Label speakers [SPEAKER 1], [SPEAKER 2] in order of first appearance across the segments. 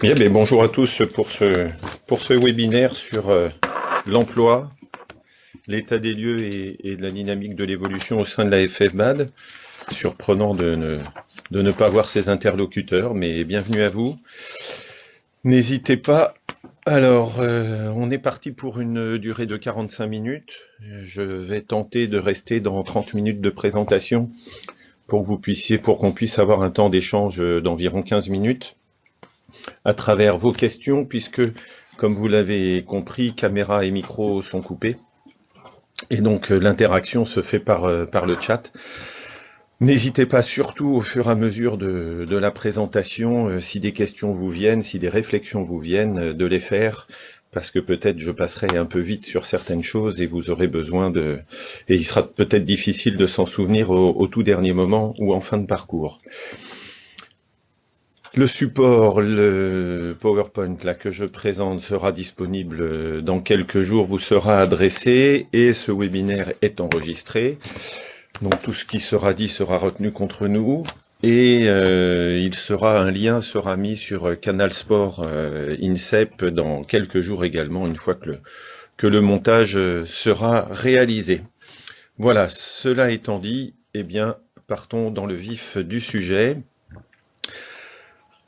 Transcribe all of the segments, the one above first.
[SPEAKER 1] Bien, bonjour à tous pour ce webinaire sur l'emploi, l'état des lieux et la dynamique de l'évolution au sein de la FFBAD. Surprenant de ne pas voir ses interlocuteurs, mais bienvenue à vous. N'hésitez pas. Alors, on est parti pour une durée de 45 minutes. Je vais tenter de rester dans 30 minutes de présentation pour qu'on puisse avoir un temps d'échange d'environ 15 minutes à travers vos questions, puisque, comme vous l'avez compris, caméra et micro sont coupés. Et donc, l'interaction se fait par le chat. N'hésitez pas surtout au fur et à mesure de la présentation, si des questions vous viennent, si des réflexions vous viennent, de les faire, parce que peut-être je passerai un peu vite sur certaines choses et vous aurez besoin et il sera peut-être difficile de s'en souvenir au tout dernier moment ou en fin de parcours. Le support, le PowerPoint là que je présente sera disponible dans quelques jours, vous sera adressé et ce webinaire est enregistré. Donc tout ce qui sera dit sera retenu contre nous et un lien sera mis sur Canal Sport INSEP dans quelques jours également, une fois que le montage sera réalisé. Voilà, cela étant dit, eh bien, partons dans le vif du sujet.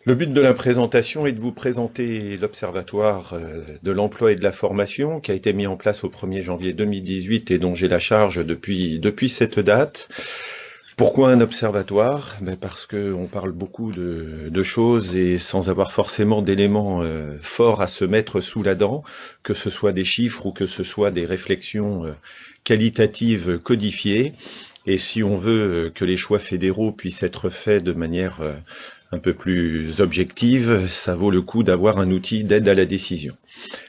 [SPEAKER 1] Le but de la présentation est de vous présenter l'Observatoire de l'emploi et de la formation qui a été mis en place au 1er janvier 2018 et dont j'ai la charge depuis cette date. Pourquoi un observatoire? Parce qu'on parle beaucoup de choses et sans avoir forcément d'éléments forts à se mettre sous la dent, que ce soit des chiffres ou que ce soit des réflexions qualitatives codifiées. Et si on veut que les choix fédéraux puissent être faits de manière un peu plus objective, ça vaut le coup d'avoir un outil d'aide à la décision.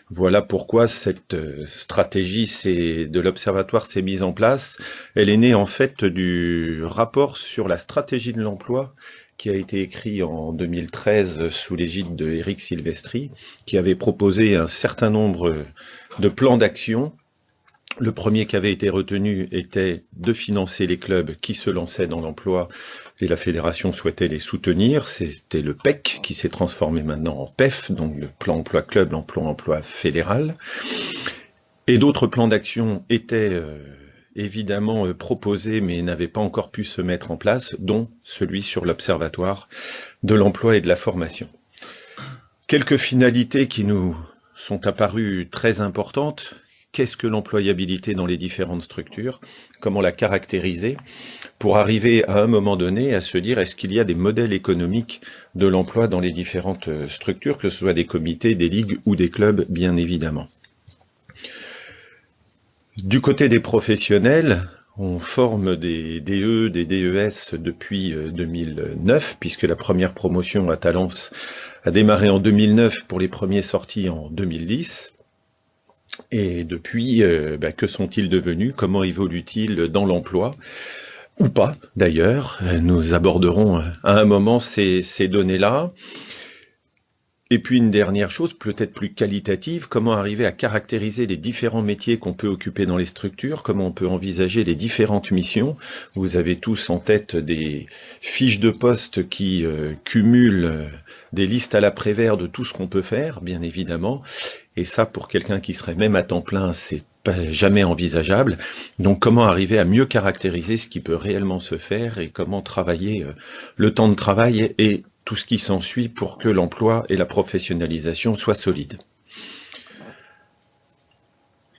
[SPEAKER 1] Voilà pourquoi cette stratégie de l'Observatoire s'est mise en place. Elle est née en fait du rapport sur la stratégie de l'emploi qui a été écrit en 2013 sous l'égide de Éric Silvestri, qui avait proposé un certain nombre de plans d'action. Le premier qui avait été retenu était de financer les clubs qui se lançaient dans l'emploi et la fédération souhaitait les soutenir. C'était le PEC qui s'est transformé maintenant en PEF, donc le plan emploi club, l'emploi fédéral. Et d'autres plans d'action étaient évidemment proposés mais n'avaient pas encore pu se mettre en place, dont celui sur l'Observatoire de l'emploi et de la formation. Quelques finalités qui nous sont apparues très importantes. Qu'est-ce que l'employabilité dans les différentes structures? Comment la caractériser? Pour arriver à un moment donné à se dire est-ce qu'il y a des modèles économiques de l'emploi dans les différentes structures, que ce soit des comités, des ligues ou des clubs, bien évidemment. Du côté des professionnels, on forme des DE, des DES depuis 2009, puisque la première promotion à Talence a démarré en 2009 pour les premiers sortis en 2010. Et depuis, que sont-ils devenus? Comment évoluent-ils dans l'emploi? Ou pas, d'ailleurs. Nous aborderons à un moment ces données-là. Et puis une dernière chose, peut-être plus qualitative, comment arriver à caractériser les différents métiers qu'on peut occuper dans les structures, comment on peut envisager les différentes missions. Vous avez tous en tête des fiches de poste qui cumulent des listes à la Prévert de tout ce qu'on peut faire, bien évidemment. Et ça, pour quelqu'un qui serait même à temps plein, c'est jamais envisageable. Donc comment arriver à mieux caractériser ce qui peut réellement se faire et comment travailler le temps de travail et tout ce qui s'ensuit pour que l'emploi et la professionnalisation soient solides.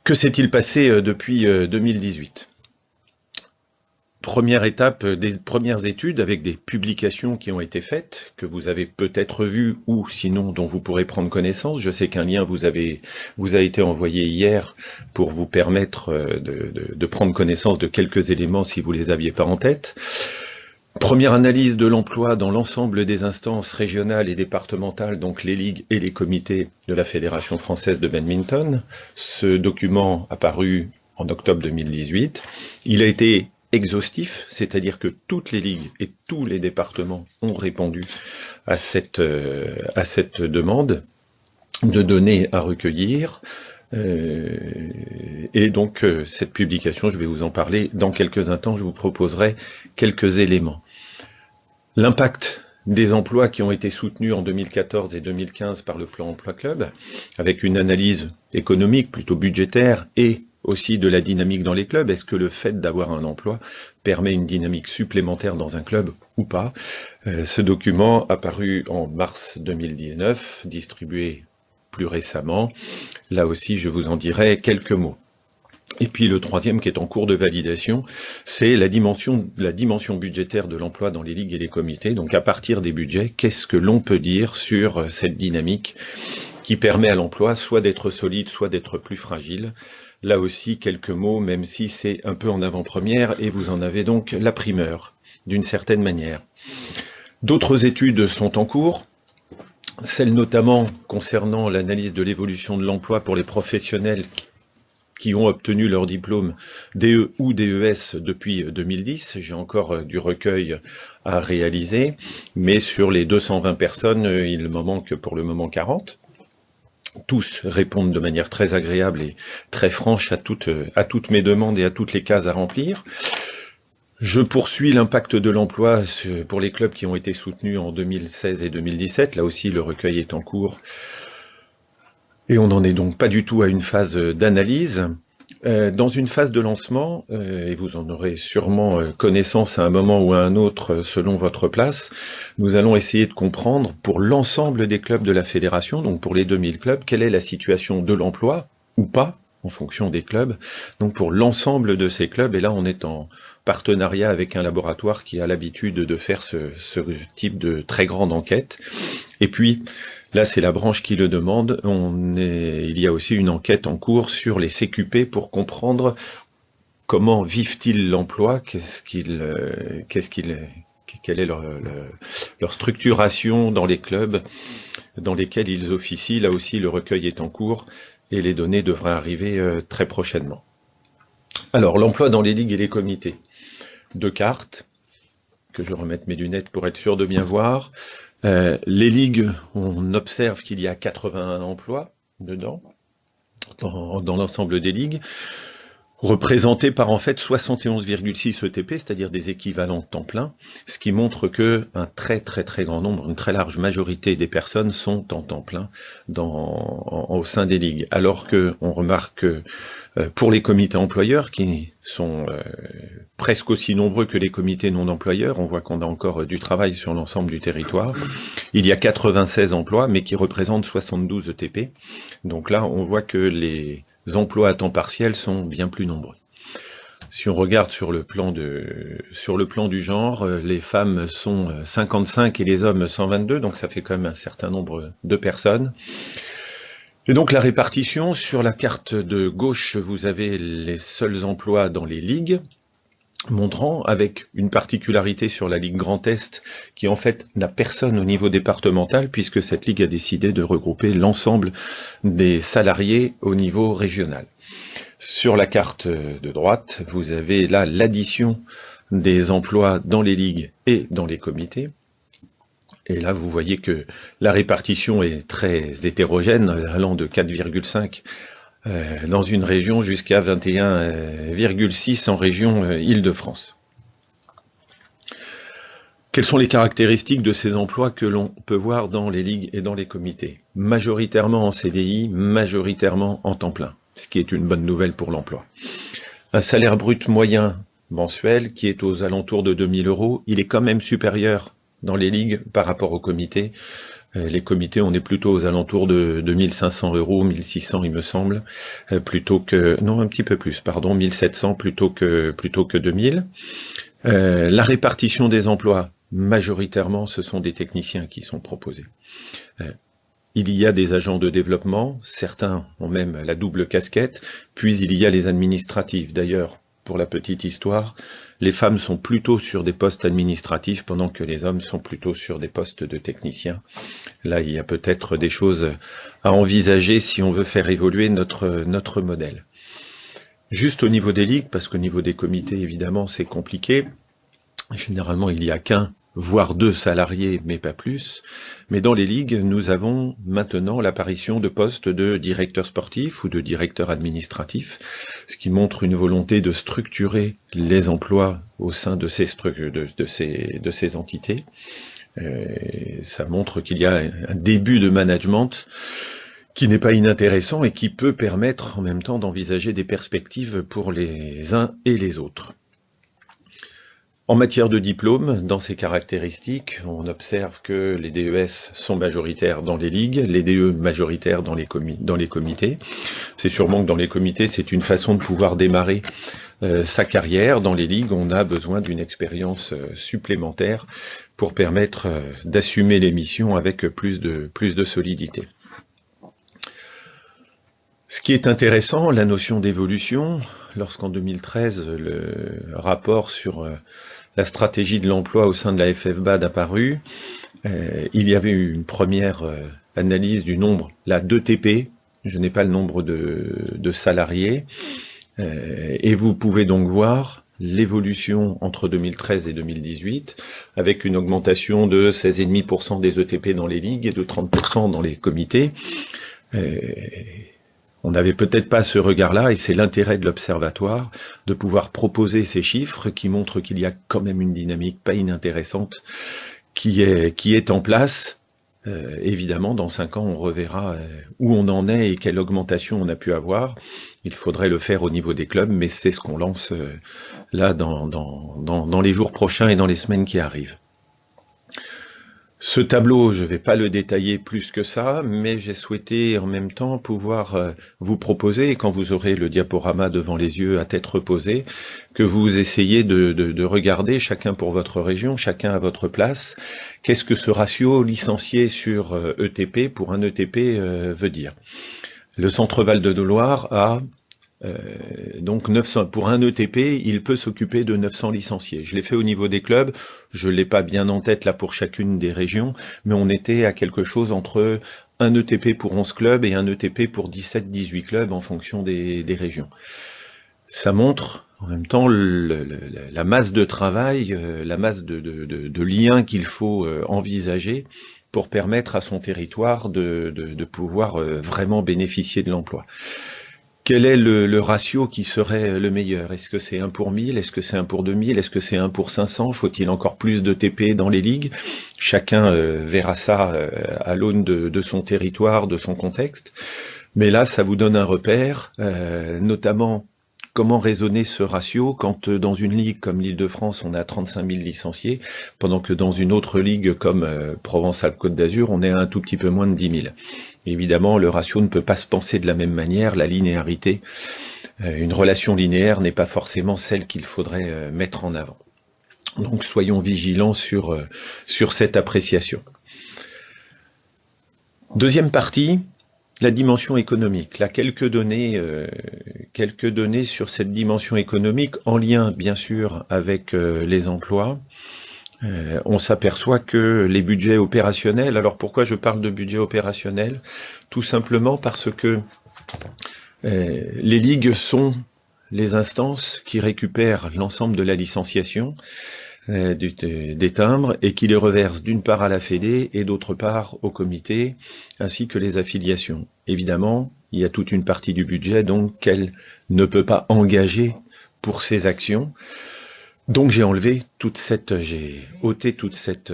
[SPEAKER 1] Que s'est-il passé depuis 2018 ? Première étape, des premières études avec des publications qui ont été faites, que vous avez peut-être vues ou sinon dont vous pourrez prendre connaissance. Je sais qu'un lien vous a été envoyé hier pour vous permettre de prendre connaissance de quelques éléments si vous les aviez pas en tête. Première analyse de l'emploi dans l'ensemble des instances régionales et départementales, donc les ligues et les comités de la Fédération française de badminton. Ce document apparu en octobre 2018. Il a été exhaustif, c'est-à-dire que toutes les ligues et tous les départements ont répondu à cette demande de données à recueillir. Et donc cette publication, je vais vous en parler dans quelques instants, je vous proposerai quelques éléments. L'impact des emplois qui ont été soutenus en 2014 et 2015 par le plan Emploi Club, avec une analyse économique, plutôt budgétaire, et aussi de la dynamique dans les clubs. Est-ce que le fait d'avoir un emploi permet une dynamique supplémentaire dans un club ou pas? Ce document apparu en mars 2019, distribué plus récemment. Là aussi, je vous en dirai quelques mots. Et puis le troisième qui est en cours de validation, c'est la dimension budgétaire de l'emploi dans les ligues et les comités. Donc à partir des budgets, qu'est-ce que l'on peut dire sur cette dynamique qui permet à l'emploi soit d'être solide, soit d'être plus fragile? Là aussi, quelques mots, même si c'est un peu en avant-première, et vous en avez donc la primeur, d'une certaine manière. D'autres études sont en cours, celles notamment concernant l'analyse de l'évolution de l'emploi pour les professionnels qui ont obtenu leur diplôme DE ou DES depuis 2010. J'ai encore du recueil à réaliser, mais sur les 220 personnes, il m'en manque pour le moment 40. Tous répondent de manière très agréable et très franche à toutes mes demandes et à toutes les cases à remplir. Je poursuis l'impact de l'emploi pour les clubs qui ont été soutenus en 2016 et 2017. Là aussi, le recueil est en cours. Et on n'en est donc pas du tout à une phase d'analyse. Dans une phase de lancement, et vous en aurez sûrement connaissance à un moment ou à un autre selon votre place, nous allons essayer de comprendre pour l'ensemble des clubs de la fédération, donc pour les 2000 clubs, quelle est la situation de l'emploi, ou pas, en fonction des clubs, donc pour l'ensemble de ces clubs, et là on est en partenariat avec un laboratoire qui a l'habitude de faire ce type de très grande enquête. Et puis, là, c'est la branche qui le demande. Il y a aussi une enquête en cours sur les CQP pour comprendre comment vivent-ils l'emploi, quelle est leur structuration dans les clubs dans lesquels ils officient. Là aussi, le recueil est en cours et les données devraient arriver très prochainement. Alors, l'emploi dans les ligues et les comités. Deux cartes, que je remette mes lunettes pour être sûr de bien voir. Les ligues, on observe qu'il y a 81 emplois dedans, dans l'ensemble des ligues, représentés par en fait 71,6 ETP, c'est-à-dire des équivalents temps plein, ce qui montre que un très grand nombre, une très large majorité des personnes sont en temps plein au sein des ligues, alors que on remarque que pour les comités employeurs, qui sont presque aussi nombreux que les comités non employeurs, on voit qu'on a encore du travail sur l'ensemble du territoire. Il y a 96 emplois, mais qui représentent 72 ETP. Donc là, on voit que les emplois à temps partiel sont bien plus nombreux. Si on regarde sur le plan du genre, les femmes sont 55 et les hommes 122, donc ça fait quand même un certain nombre de personnes. Et donc la répartition, sur la carte de gauche, vous avez les seuls emplois dans les ligues, montrant avec une particularité sur la Ligue Grand Est, qui en fait n'a personne au niveau départemental, puisque cette ligue a décidé de regrouper l'ensemble des salariés au niveau régional. Sur la carte de droite, vous avez là l'addition des emplois dans les ligues et dans les comités. Et là, vous voyez que la répartition est très hétérogène, allant de 4,5 dans une région jusqu'à 21,6 en région Île-de-France. Quelles sont les caractéristiques de ces emplois que l'on peut voir dans les ligues et dans les comités? Majoritairement en CDI, majoritairement en temps plein, ce qui est une bonne nouvelle pour l'emploi. Un salaire brut moyen mensuel qui est aux alentours de 2000 €, il est quand même supérieur dans les ligues par rapport aux comités. Les comités, on est plutôt aux alentours de 1500 €, 1600 il me semble, plutôt que, non un petit peu plus, pardon, 1700 plutôt que 2000. La répartition des emplois, majoritairement ce sont des techniciens qui sont proposés. Il y a des agents de développement, certains ont même la double casquette, puis il y a les administratifs. D'ailleurs, pour la petite histoire, les femmes sont plutôt sur des postes administratifs pendant que les hommes sont plutôt sur des postes de techniciens. Là, il y a peut-être des choses à envisager si on veut faire évoluer notre modèle. Juste au niveau des ligues, parce qu'au niveau des comités, évidemment, c'est compliqué. Généralement, il n'y a qu'un, voire deux salariés, mais pas plus. Mais dans les ligues, nous avons maintenant l'apparition de postes de directeur sportif ou de directeur administratif, ce qui montre une volonté de structurer les emplois au sein de ces entités. Ça montre qu'il y a un début de management qui n'est pas inintéressant et qui peut permettre en même temps d'envisager des perspectives pour les uns et les autres. En matière de diplôme, dans ces caractéristiques, on observe que les DES sont majoritaires dans les ligues, les DE majoritaires dans les comités. C'est sûrement que dans les comités, c'est une façon de pouvoir démarrer sa carrière. Dans les ligues, on a besoin d'une expérience supplémentaire pour permettre d'assumer les missions avec plus de solidité. Ce qui est intéressant, la notion d'évolution, lorsqu'en 2013, le rapport sur la stratégie de l'emploi au sein de la FFBAD apparut, il y avait eu une première analyse du nombre, là, d'ETP, je n'ai pas le nombre de salariés, et vous pouvez donc voir l'évolution entre 2013 et 2018, avec une augmentation de 16,5% des ETP dans les ligues et de 30% dans les comités. On n'avait peut-être pas ce regard-là, et c'est l'intérêt de l'Observatoire de pouvoir proposer ces chiffres qui montrent qu'il y a quand même une dynamique pas inintéressante qui est en place. Évidemment, dans 5 ans, on reverra où on en est et quelle augmentation on a pu avoir. Il faudrait le faire au niveau des clubs, mais c'est ce qu'on lance là dans les jours prochains et dans les semaines qui arrivent. Ce tableau, je ne vais pas le détailler plus que ça, mais j'ai souhaité en même temps pouvoir vous proposer, et quand vous aurez le diaporama devant les yeux à tête reposée, que vous essayez de regarder, chacun pour votre région, chacun à votre place, qu'est-ce que ce ratio licencié sur ETP pour un ETP veut dire. Le Centre Val de Loire a donc 900, pour un ETP, il peut s'occuper de 900 licenciés. Je l'ai fait au niveau des clubs, je l'ai pas bien en tête là pour chacune des régions, mais on était à quelque chose entre un ETP pour 11 clubs et un ETP pour 17-18 clubs en fonction des régions. Ça montre en même temps la masse de travail, la masse de liens qu'il faut envisager pour permettre à son territoire de pouvoir vraiment bénéficier de l'emploi. Quel est le ratio qui serait le meilleur? Est-ce que c'est 1 pour 1000? Est-ce que c'est 1 pour 2000? Est-ce que c'est 1 pour 500? Faut-il encore plus de TP dans les ligues? Chacun verra ça à l'aune de son territoire, de son contexte. Mais là, ça vous donne un repère, notamment comment raisonner ce ratio quand dans une ligue comme l'Île-de-France, on a 35 000 licenciés, pendant que dans une autre ligue comme Provence-Alpes-Côte d'Azur, on est à un tout petit peu moins de 10 000. Évidemment, le ratio ne peut pas se penser de la même manière, la linéarité, une relation linéaire n'est pas forcément celle qu'il faudrait mettre en avant. Donc soyons vigilants sur cette appréciation. Deuxième partie, la dimension économique. Là, quelques données sur cette dimension économique, en lien bien sûr avec les emplois. On s'aperçoit que les budgets opérationnels, alors pourquoi je parle de budget opérationnel? Tout simplement parce que les ligues sont les instances qui récupèrent l'ensemble de la licenciation des timbres et qui les reversent d'une part à la Fédé et d'autre part au comité, ainsi que les affiliations. Évidemment, il y a toute une partie du budget donc qu'elle ne peut pas engager pour ces actions. Donc j'ai ôté toute cette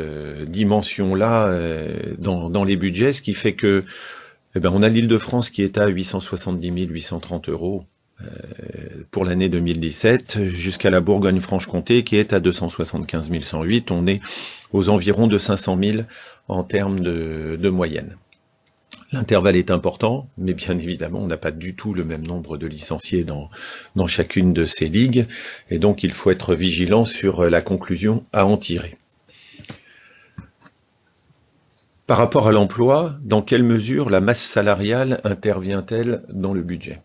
[SPEAKER 1] dimension-là dans les budgets, ce qui fait que on a l'Île-de-France qui est à 870 830 € pour l'année 2017, jusqu'à la Bourgogne-Franche-Comté qui est à 275 108. On est aux environs de 500 000 en termes de moyenne. L'intervalle est important, mais bien évidemment, on n'a pas du tout le même nombre de licenciés dans chacune de ces ligues, et donc il faut être vigilant sur la conclusion à en tirer. Par rapport à l'emploi, dans quelle mesure la masse salariale intervient-elle dans le budget?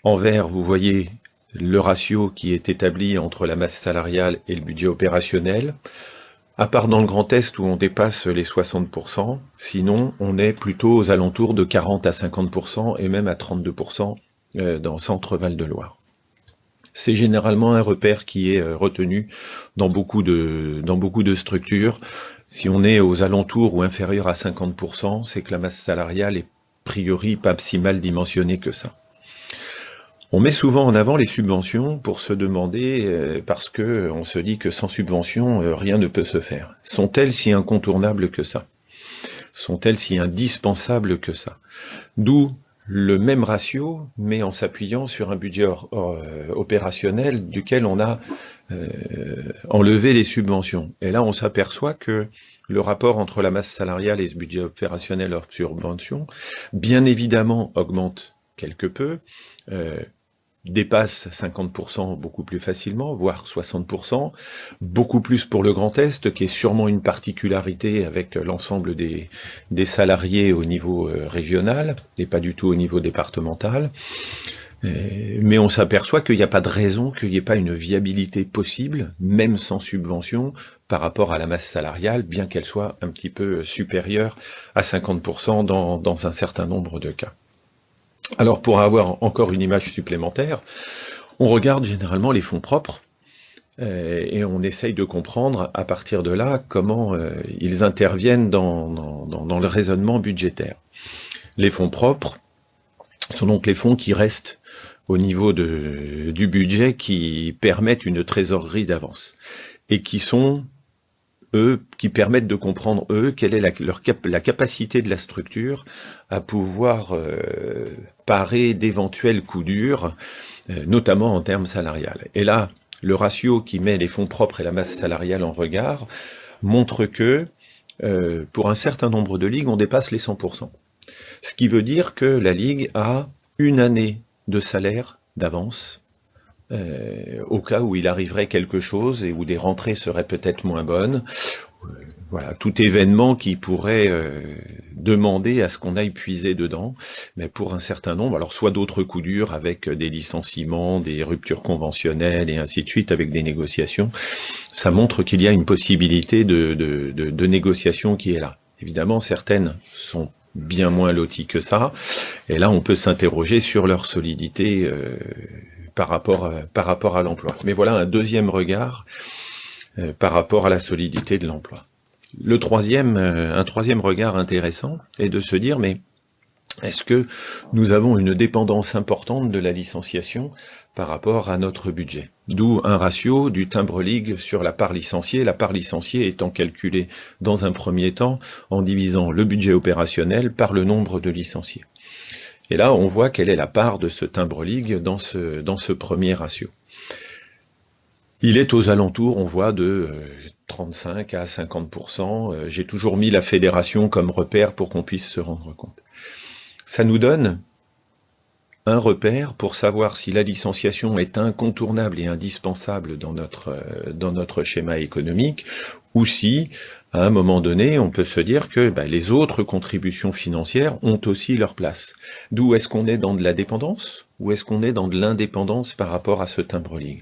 [SPEAKER 1] En vert, vous voyez le ratio qui est établi entre la masse salariale et le budget opérationnel. À part dans le Grand Est où on dépasse les 60%, sinon on est plutôt aux alentours de 40 à 50% et même à 32% dans Centre Val de Loire. C'est généralement un repère qui est retenu dans beaucoup de structures. Si on est aux alentours ou inférieur à 50%, c'est que la masse salariale est a priori pas si mal dimensionnée que ça. On met souvent en avant les subventions pour se demander, parce que on se dit que sans subvention, rien ne peut se faire. Sont-elles si incontournables que ça? Sont-elles si indispensables que ça? D'où le même ratio, mais en s'appuyant sur un budget opérationnel duquel on a enlevé les subventions. Et là, on s'aperçoit que le rapport entre la masse salariale et ce budget opérationnel hors subvention, bien évidemment, augmente quelque peu, dépasse 50% beaucoup plus facilement, voire 60%, beaucoup plus pour le Grand Est, qui est sûrement une particularité avec l'ensemble des salariés au niveau régional, et pas du tout au niveau départemental. Mais on s'aperçoit qu'il n'y a pas de raison qu'il n'y ait pas une viabilité possible, même sans subvention, par rapport à la masse salariale, bien qu'elle soit un petit peu supérieure à 50% dans un certain nombre de cas. Alors pour avoir encore une image supplémentaire, on regarde généralement les fonds propres et on essaye de comprendre à partir de là comment ils interviennent dans le raisonnement budgétaire. Les fonds propres sont donc les fonds qui restent au niveau du budget, qui permettent une trésorerie d'avance et qui sont qui permettent de comprendre, quelle est la capacité de la structure à pouvoir parer d'éventuels coups durs, notamment en termes salariales. Et là, le ratio qui met les fonds propres et la masse salariale en regard montre que, pour un certain nombre de ligues, on dépasse les 100%. Ce qui veut dire que la ligue a une année de salaire d'avance, au cas où il arriverait quelque chose et où des rentrées seraient peut-être moins bonnes. Voilà, tout événement qui pourrait demander à ce qu'on aille puiser dedans, mais pour un certain nombre, alors soit d'autres coups durs avec des licenciements, des ruptures conventionnelles et ainsi de suite avec des négociations, ça montre qu'il y a une possibilité de négociation qui est là. Évidemment, certaines sont bien moins loties que ça, et là on peut s'interroger sur leur solidité par rapport à l'emploi. Mais voilà un deuxième regard par rapport à la solidité de l'emploi. Un troisième regard intéressant est de se dire, mais est-ce que nous avons une dépendance importante de la licenciation par rapport à notre budget? D'où un ratio du timbre ligue sur la part licenciée étant calculée dans un premier temps en divisant le budget opérationnel par le nombre de licenciés. Et là, on voit quelle est la part de ce timbre ligue dans ce premier ratio. Il est aux alentours, on voit, de 35 à 50%. J'ai toujours mis la fédération comme repère pour qu'on puisse se rendre compte. Ça nous donne un repère pour savoir si la licenciation est incontournable et indispensable dans notre schéma économique, ou si, à un moment donné, on peut se dire que les autres contributions financières ont aussi leur place. D'où est-ce qu'on est dans de la dépendance, ou est-ce qu'on est dans de l'indépendance par rapport à ce timbre ligue?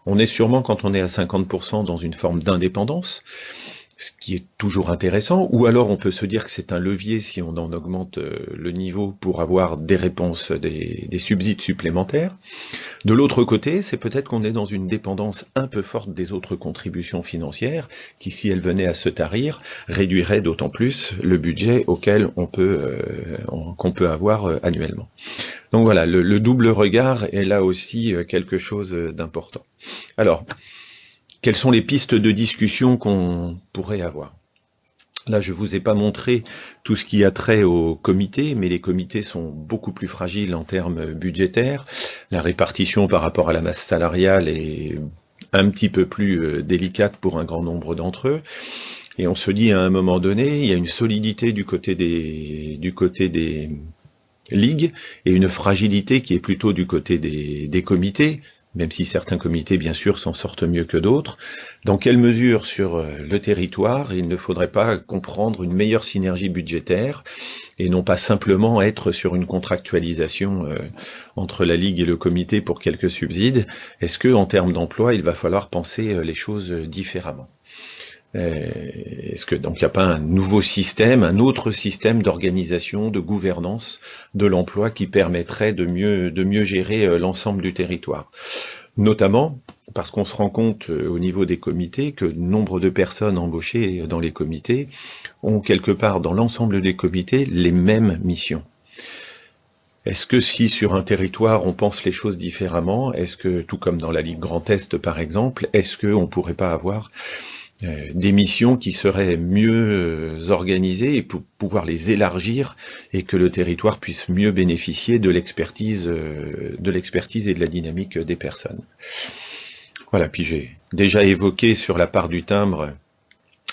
[SPEAKER 1] On est sûrement, quand on est à 50%, dans une forme d'indépendance, ce qui est toujours intéressant, ou alors on peut se dire que c'est un levier si on en augmente le niveau pour avoir des réponses, des subsides supplémentaires. De l'autre côté, c'est peut-être qu'on est dans une dépendance un peu forte des autres contributions financières, qui, si elles venaient à se tarir, réduiraient d'autant plus le budget auquel qu'on peut avoir annuellement. Donc voilà, le double regard est là aussi quelque chose d'important. Alors, quelles sont les pistes de discussion qu'on pourrait avoir? Là, je vous ai pas montré tout ce qui a trait au comité, mais les comités sont beaucoup plus fragiles en termes budgétaires. La répartition par rapport à la masse salariale est un petit peu plus délicate pour un grand nombre d'entre eux. Et on se dit à un moment donné, il y a une solidité du côté des ligues et une fragilité qui est plutôt du côté des comités, même si certains comités, bien sûr, s'en sortent mieux que d'autres. Dans quelle mesure, sur le territoire, il ne faudrait pas comprendre une meilleure synergie budgétaire et non pas simplement être sur une contractualisation entre la Ligue et le comité pour quelques subsides? Est-ce que, en termes d'emploi, il va falloir penser les choses différemment? Est-ce que donc il n'y a pas un nouveau système, un autre système d'organisation, de gouvernance de l'emploi qui permettrait de mieux gérer l'ensemble du territoire? Notamment parce qu'on se rend compte au niveau des comités que le nombre de personnes embauchées dans les comités ont quelque part dans l'ensemble des comités les mêmes missions. Est-ce que si sur un territoire on pense les choses différemment, est-ce que, tout comme dans la Ligue Grand Est par exemple, est-ce qu'on ne pourrait pas avoir des missions qui seraient mieux organisées et pour pouvoir les élargir et que le territoire puisse mieux bénéficier de l'expertise et de la dynamique des personnes. Voilà, puis j'ai déjà évoqué sur la part du timbre,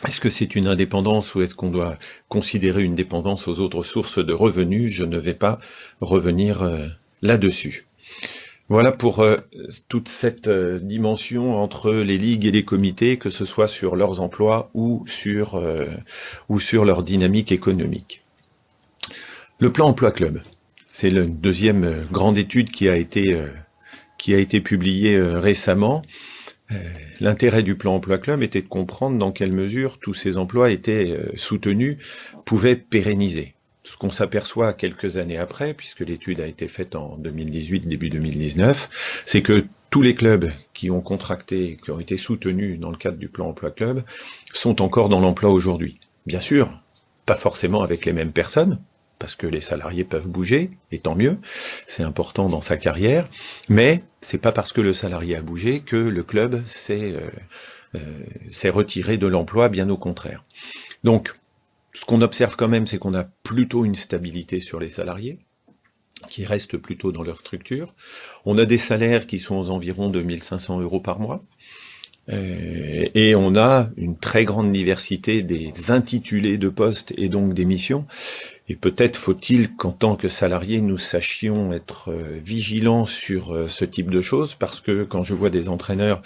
[SPEAKER 1] est-ce que c'est une indépendance ou est-ce qu'on doit considérer une dépendance aux autres sources de revenus? Je ne vais pas revenir là-dessus. Voilà pour toute cette dimension entre les ligues et les comités, que ce soit sur leurs emplois ou sur leur dynamique économique. Le plan emploi club, c'est la deuxième grande étude qui a été publiée récemment. L'intérêt du plan emploi club était de comprendre dans quelle mesure tous ces emplois étaient soutenus, pouvaient pérenniser. Ce qu'on s'aperçoit quelques années après, puisque l'étude a été faite en 2018, début 2019, c'est que tous les clubs qui ont contracté, qui ont été soutenus dans le cadre du plan emploi club, sont encore dans l'emploi aujourd'hui. Bien sûr, pas forcément avec les mêmes personnes, parce que les salariés peuvent bouger, et tant mieux, c'est important dans sa carrière, mais c'est pas parce que le salarié a bougé que le club s'est retiré de l'emploi, bien au contraire. Donc, ce qu'on observe quand même, c'est qu'on a plutôt une stabilité sur les salariés, qui restent plutôt dans leur structure. On a des salaires qui sont aux environs de 1 500 € par mois, et on a une très grande diversité des intitulés de postes et donc des missions. Et peut-être faut-il qu'en tant que salariés, nous sachions être vigilants sur ce type de choses, parce que quand je vois des entraîneurs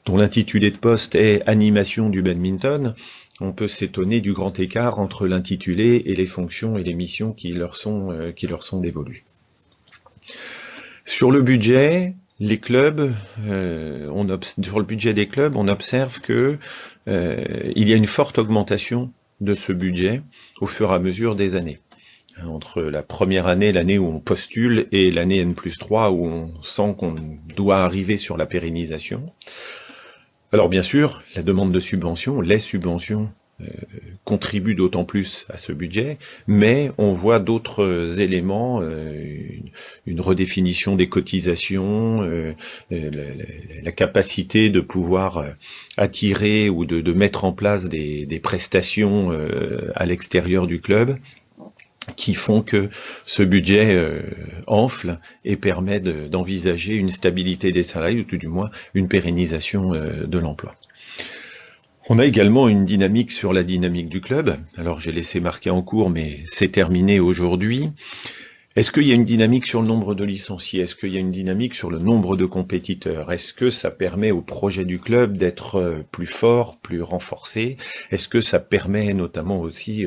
[SPEAKER 1] dont l'intitulé de poste est animation du badminton, on peut s'étonner du grand écart entre l'intitulé et les fonctions et les missions qui leur sont dévolues. Sur le budget, les clubs, sur le budget des clubs, on observe que il y a une forte augmentation de ce budget au fur et à mesure des années. Entre la première année, l'année où on postule, et l'année N+3 où on sent qu'on doit arriver sur la pérennisation. Alors bien sûr, la demande de subventions, les subventions contribuent d'autant plus à ce budget, mais on voit d'autres éléments, une redéfinition des cotisations, la capacité de pouvoir attirer ou de mettre en place des prestations à l'extérieur du club, qui font que ce budget enfle et permet d'envisager une stabilité des salariés, ou tout du moins une pérennisation de l'emploi. On a également une dynamique sur la dynamique du club. Alors j'ai laissé marquer en cours, mais c'est terminé aujourd'hui. Est-ce qu'il y a une dynamique sur le nombre de licenciés? Est-ce qu'il y a une dynamique sur le nombre de compétiteurs? Est-ce que ça permet au projet du club d'être plus fort, plus renforcé? Est-ce que ça permet notamment aussi,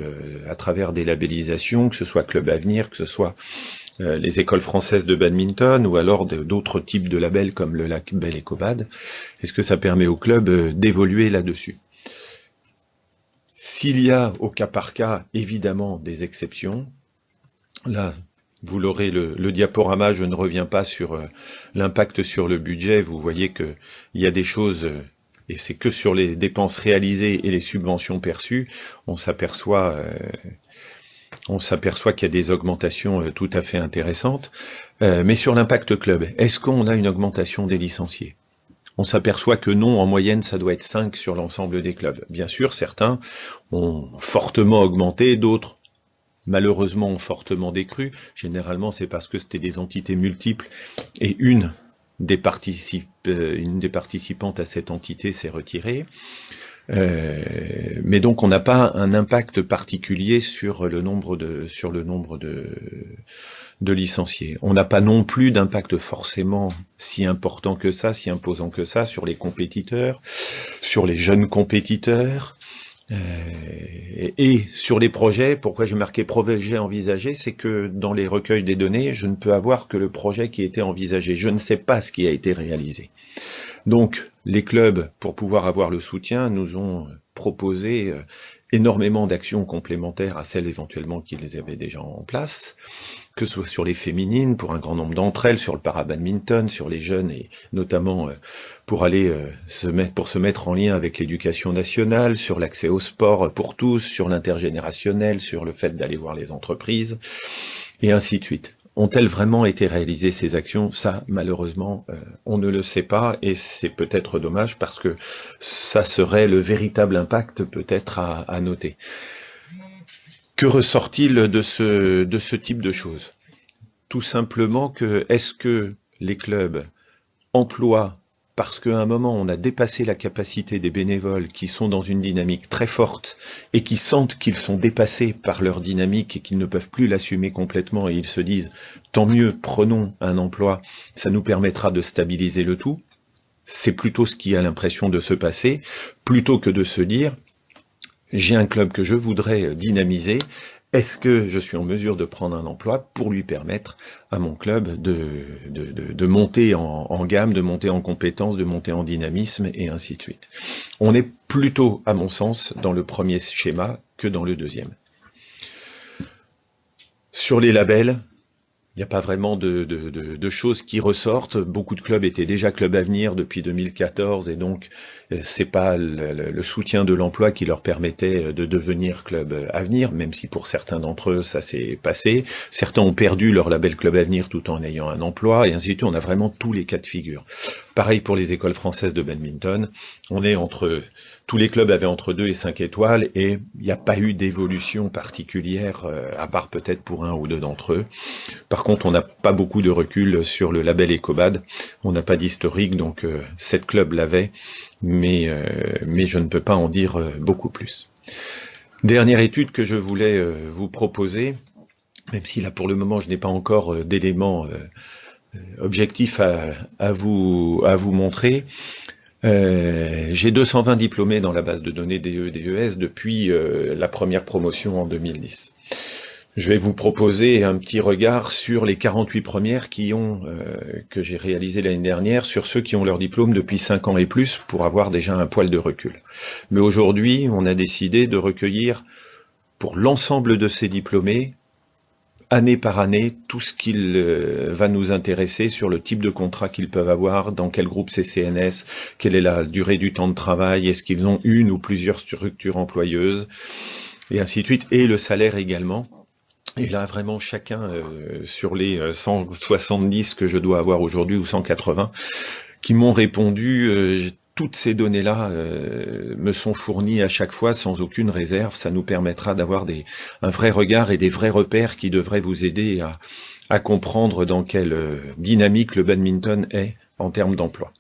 [SPEAKER 1] à travers des labellisations, que ce soit Club Avenir, que ce soit les écoles françaises de badminton, ou alors d'autres types de labels comme le label Ecobad, est-ce que ça permet au club d'évoluer là-dessus? S'il y a au cas par cas, évidemment, des exceptions, là, vous l'aurez le diaporama, je ne reviens pas sur l'impact sur le budget, vous voyez qu'il y a des choses, et c'est que sur les dépenses réalisées et les subventions perçues, on s'aperçoit qu'il y a des augmentations tout à fait intéressantes. Mais sur l'impact club, est-ce qu'on a une augmentation des licenciés? On s'aperçoit que non, en moyenne, ça doit être 5 sur l'ensemble des clubs. Bien sûr, certains ont fortement augmenté, d'autres malheureusement ont fortement décru. Généralement, c'est parce que c'était des entités multiples et une des participantes à cette entité s'est retirée. Mais donc on n'a pas un impact particulier sur le nombre de licenciés. On n'a pas non plus d'impact forcément si important que ça, si imposant que ça, sur les compétiteurs, sur les jeunes compétiteurs. Et sur les projets, pourquoi j'ai marqué projet envisagé, c'est que dans les recueils des données, je ne peux avoir que le projet qui était envisagé. Je ne sais pas ce qui a été réalisé. Donc, les clubs, pour pouvoir avoir le soutien, nous ont proposé énormément d'actions complémentaires à celles éventuellement qu'ils avaient déjà en place, que ce soit sur les féminines, pour un grand nombre d'entre elles, sur le para-badminton, sur les jeunes, et notamment pour aller se mettre en lien avec l'éducation nationale, sur l'accès au sport pour tous, sur l'intergénérationnel, sur le fait d'aller voir les entreprises, et ainsi de suite. ont-elles vraiment été réalisées ces actions? Ça, malheureusement, on ne le sait pas, et c'est peut-être dommage parce que ça serait le véritable impact peut-être à noter. Que ressort-il de ce type de choses? Tout simplement que, est-ce que les clubs emploient, parce qu'à un moment on a dépassé la capacité des bénévoles qui sont dans une dynamique très forte et qui sentent qu'ils sont dépassés par leur dynamique et qu'ils ne peuvent plus l'assumer complètement, et ils se disent tant mieux, prenons un emploi, ça nous permettra de stabiliser le tout. C'est plutôt ce qui a l'impression de se passer, plutôt que de se dire j'ai un club que je voudrais dynamiser, est-ce que je suis en mesure de prendre un emploi pour lui permettre à mon club de monter en gamme, de monter en compétences, de monter en dynamisme, et ainsi de suite. On est plutôt, à mon sens, dans le premier schéma que dans le deuxième. Sur les labels, il n'y a pas vraiment de choses qui ressortent. Beaucoup de clubs étaient déjà Club Avenir depuis 2014, et donc c'est pas le soutien de l'emploi qui leur permettait de devenir Club Avenir, même si pour certains d'entre eux ça s'est passé. Certains ont perdu leur label Club Avenir tout en ayant un emploi, et ainsi de suite. On a vraiment tous les cas de figure. Pareil pour les écoles françaises de badminton. On est tous les clubs avaient entre 2 et 5 étoiles, et il n'y a pas eu d'évolution particulière, à part peut-être pour un ou deux d'entre eux. Par contre, on n'a pas beaucoup de recul sur le label Ecobad. On n'a pas d'historique, donc 7 clubs l'avaient, mais je ne peux pas en dire beaucoup plus. Dernière étude que je voulais vous proposer, même si là pour le moment je n'ai pas encore d'éléments objectifs à vous montrer. J'ai 220 diplômés dans la base de données DE, DES depuis la première promotion en 2010. Je vais vous proposer un petit regard sur les 48 premières que j'ai réalisées l'année dernière, sur ceux qui ont leur diplôme depuis 5 ans et plus, pour avoir déjà un poil de recul. Mais aujourd'hui, on a décidé de recueillir pour l'ensemble de ces diplômés, année par année, tout ce qui va nous intéresser sur le type de contrat qu'ils peuvent avoir, dans quel groupe CCNS, quelle est la durée du temps de travail, est-ce qu'ils ont une ou plusieurs structures employeuses, et ainsi de suite, et le salaire également. Et là, vraiment, chacun, sur les 170 que je dois avoir aujourd'hui, ou 180, qui m'ont répondu, toutes ces données-là me sont fournies à chaque fois sans aucune réserve. Ça nous permettra d'avoir un vrai regard et des vrais repères qui devraient vous aider à comprendre dans quelle dynamique le badminton est en termes d'emploi.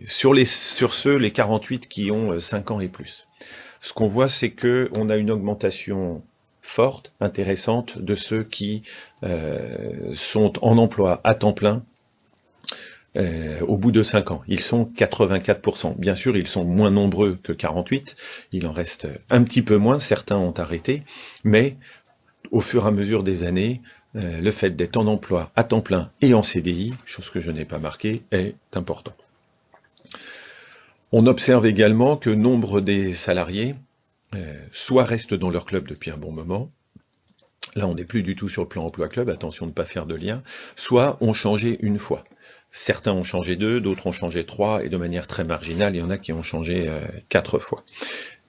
[SPEAKER 1] Sur les 48 qui ont 5 ans et plus. Ce qu'on voit, c'est que on a une augmentation forte, intéressante, de ceux qui sont en emploi à temps plein au bout de 5 ans. Ils sont 84%. Bien sûr, ils sont moins nombreux que 48, il en reste un petit peu moins, certains ont arrêté, mais au fur et à mesure des années, le fait d'être en emploi à temps plein et en CDI, chose que je n'ai pas marquée, est important. On observe également que nombre des salariés soit restent dans leur club depuis un bon moment, là on n'est plus du tout sur le plan emploi club, attention de ne pas faire de lien, soit ont changé une fois. Certains ont changé 2, d'autres ont changé 3, et de manière très marginale, il y en a qui ont changé 4 fois.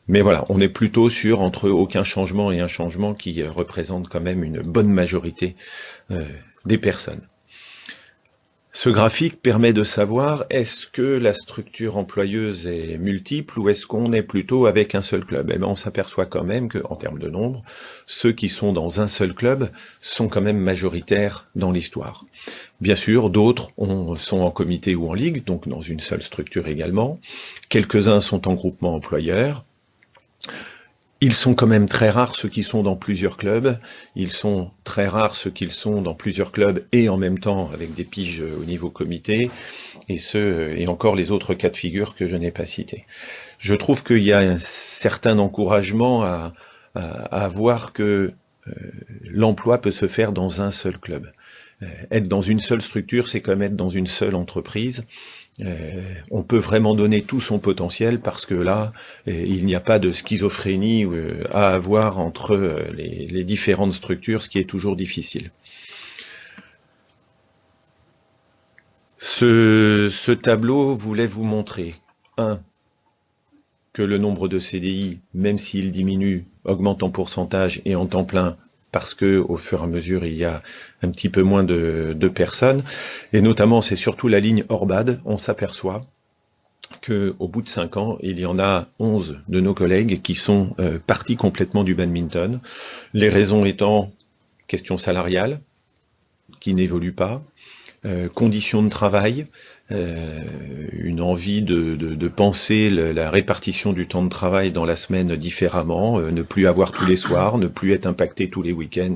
[SPEAKER 1] Mais voilà, on est plutôt sur entre aucun changement et un changement qui représente quand même une bonne majorité des personnes. Ce graphique permet de savoir est-ce que la structure employeuse est multiple ou est-ce qu'on est plutôt avec un seul club. Et bien on s'aperçoit quand même qu'en termes de nombre, ceux qui sont dans un seul club sont quand même majoritaires dans l'histoire. Bien sûr, d'autres sont en comité ou en ligue, donc dans une seule structure également. Quelques-uns sont en groupement employeur. Ils sont quand même très rares ceux qui sont dans plusieurs clubs, ils sont très rares ceux qui sont dans plusieurs clubs et en même temps avec des piges au niveau comité, et encore les autres cas de figure que je n'ai pas cités. Je trouve qu'il y a un certain encouragement à voir que l'emploi peut se faire dans un seul club. Être dans une seule structure, c'est comme être dans une seule entreprise. On peut vraiment donner tout son potentiel parce que là, il n'y a pas de schizophrénie à avoir entre les différentes structures, ce qui est toujours difficile. Ce tableau voulait vous montrer, que le nombre de CDI, même s'il diminue, augmente en pourcentage et en temps plein parce que au fur et à mesure il y a un petit peu moins de personnes, et notamment c'est surtout la ligne Orbad, on s'aperçoit qu'au bout de 5 ans, il y en a 11 de nos collègues qui sont partis complètement du badminton, les raisons étant question salariale, qui n'évolue pas, conditions de travail, une envie de penser la répartition du temps de travail dans la semaine différemment, ne plus avoir tous les soirs, ne plus être impacté tous les week-ends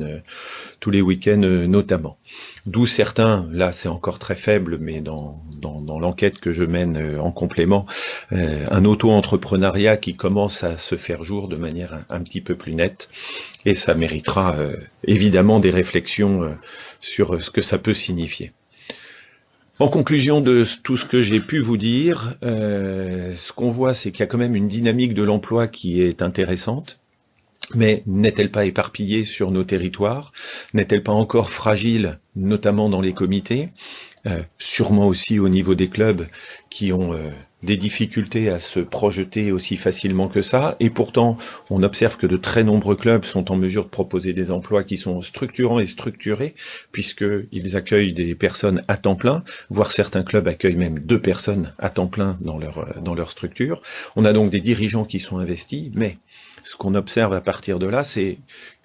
[SPEAKER 1] notamment. D'où certains, là c'est encore très faible, mais dans l'enquête que je mène en complément, un auto-entrepreneuriat qui commence à se faire jour de manière un petit peu plus nette, et ça méritera évidemment des réflexions sur ce que ça peut signifier. En conclusion de tout ce que j'ai pu vous dire, ce qu'on voit, c'est qu'il y a quand même une dynamique de l'emploi qui est intéressante, mais n'est-elle pas éparpillée sur nos territoires? N'est-elle pas encore fragile, notamment dans les comités? Sûrement aussi au niveau des clubs qui ont des difficultés à se projeter aussi facilement que ça, et pourtant on observe que de très nombreux clubs sont en mesure de proposer des emplois qui sont structurants et structurés, puisqu'ils accueillent des personnes à temps plein, voire certains clubs accueillent même 2 personnes à temps plein dans leur structure. On a donc des dirigeants qui sont investis, mais ce qu'on observe à partir de là, c'est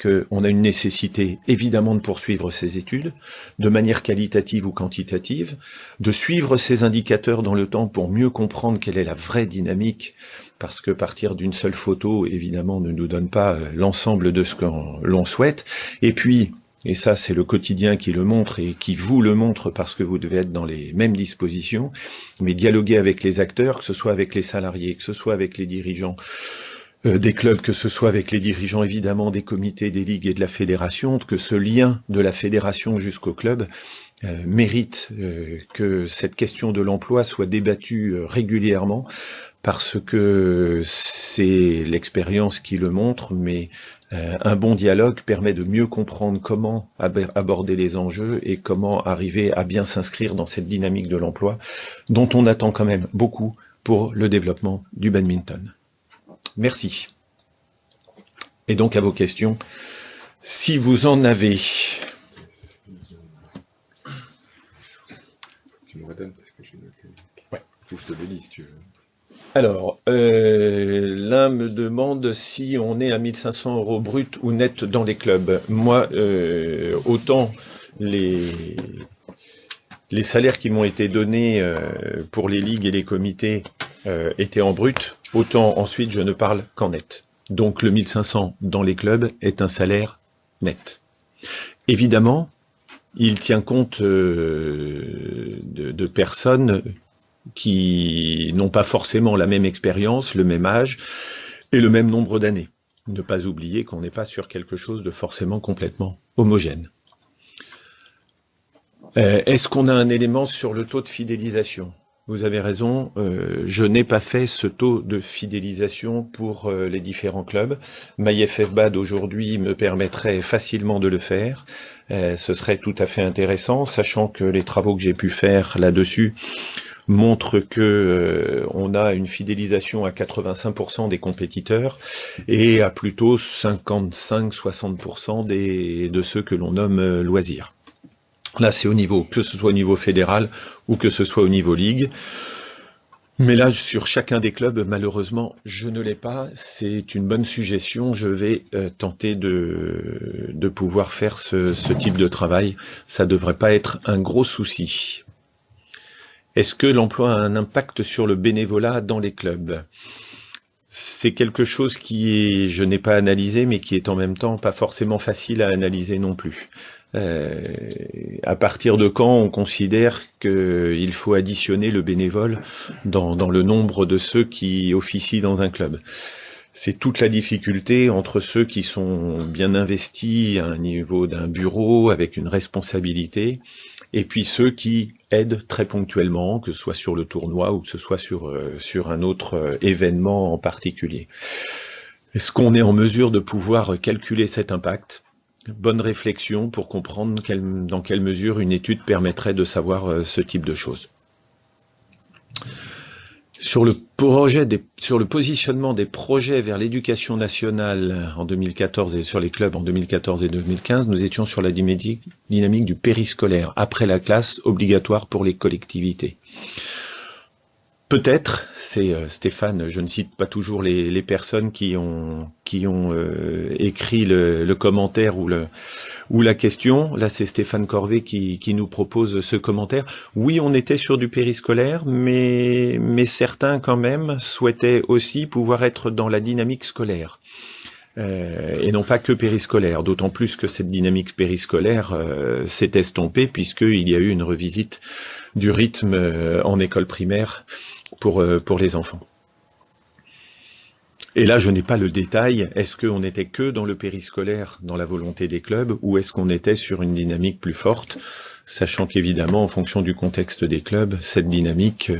[SPEAKER 1] qu'on a une nécessité évidemment de poursuivre ces études, de manière qualitative ou quantitative, de suivre ces indicateurs dans le temps pour mieux comprendre quelle est la vraie dynamique, parce que partir d'une seule photo, évidemment, ne nous donne pas l'ensemble de ce que l'on souhaite. Et puis, et ça c'est le quotidien qui le montre et qui vous le montre parce que vous devez être dans les mêmes dispositions, mais dialoguer avec les acteurs, que ce soit avec les salariés, que ce soit avec les dirigeants, des clubs, que ce soit avec les dirigeants évidemment des comités, des ligues et de la fédération, que ce lien de la fédération jusqu'au club mérite que cette question de l'emploi soit débattue régulièrement, parce que c'est l'expérience qui le montre, mais un bon dialogue permet de mieux comprendre comment aborder les enjeux et comment arriver à bien s'inscrire dans cette dynamique de l'emploi dont on attend quand même beaucoup pour le développement du badminton. Merci. Et donc à vos questions, si vous en avez.
[SPEAKER 2] Tu me redonnes parce que j'ai noté.
[SPEAKER 1] Ouais.
[SPEAKER 2] Faut que je te le lis si tu veux.
[SPEAKER 1] Alors, l'un me demande si on est à 1 500 € brut ou net dans les clubs. Moi, autant les salaires qui m'ont été donnés pour les ligues et les comités étaient en brut, autant ensuite je ne parle qu'en net. Donc le 1500 dans les clubs est un salaire net. Évidemment, il tient compte de personnes qui n'ont pas forcément la même expérience, le même âge et le même nombre d'années. Ne pas oublier qu'on n'est pas sur quelque chose de forcément complètement homogène. Est-ce qu'on a un élément sur le taux de fidélisation ? Vous avez raison, je n'ai pas fait ce taux de fidélisation pour les différents clubs. MyFFBad aujourd'hui me permettrait facilement de le faire. Ce serait tout à fait intéressant, sachant que les travaux que j'ai pu faire là-dessus montrent que on a une fidélisation à 85% des compétiteurs et à plutôt 55-60% de ceux que l'on nomme loisirs. Là, c'est au niveau, que ce soit au niveau fédéral ou que ce soit au niveau ligue. Mais là, sur chacun des clubs, malheureusement, je ne l'ai pas. C'est une bonne suggestion. Je vais tenter de pouvoir faire ce type de travail. Ça ne devrait pas être un gros souci. Est-ce que l'emploi a un impact sur le bénévolat dans les clubs ? C'est quelque chose je n'ai pas analysé, mais qui est en même temps pas forcément facile à analyser non plus. À partir de quand on considère qu'il faut additionner le bénévole dans le nombre de ceux qui officient dans un club? C'est toute la difficulté entre ceux qui sont bien investis à un niveau d'un bureau avec une responsabilité, et puis ceux qui aident très ponctuellement, que ce soit sur le tournoi ou que ce soit sur un autre événement en particulier. Est-ce qu'on est en mesure de pouvoir calculer cet impact ? Bonne réflexion pour comprendre dans quelle mesure une étude permettrait de savoir ce type de choses. Sur le positionnement des projets vers l'éducation nationale en 2014 et sur les clubs en 2014 et 2015, nous étions sur la dynamique du périscolaire, après la classe, obligatoire pour les collectivités. Peut-être, c'est Stéphane, je ne cite pas toujours les personnes qui ont écrit le commentaire ou la question. Là, c'est Stéphane Corvet qui nous propose ce commentaire. Oui, on était sur du périscolaire, mais certains quand même souhaitaient aussi pouvoir être dans la dynamique scolaire. Et non pas que périscolaire, d'autant plus que cette dynamique périscolaire s'est estompée puisqu'il y a eu une revisite du rythme en école primaire pour les enfants. Et là, je n'ai pas le détail, est-ce qu'on n'était que dans le périscolaire, dans la volonté des clubs, ou est-ce qu'on était sur une dynamique plus forte, sachant qu'évidemment, en fonction du contexte des clubs, cette dynamique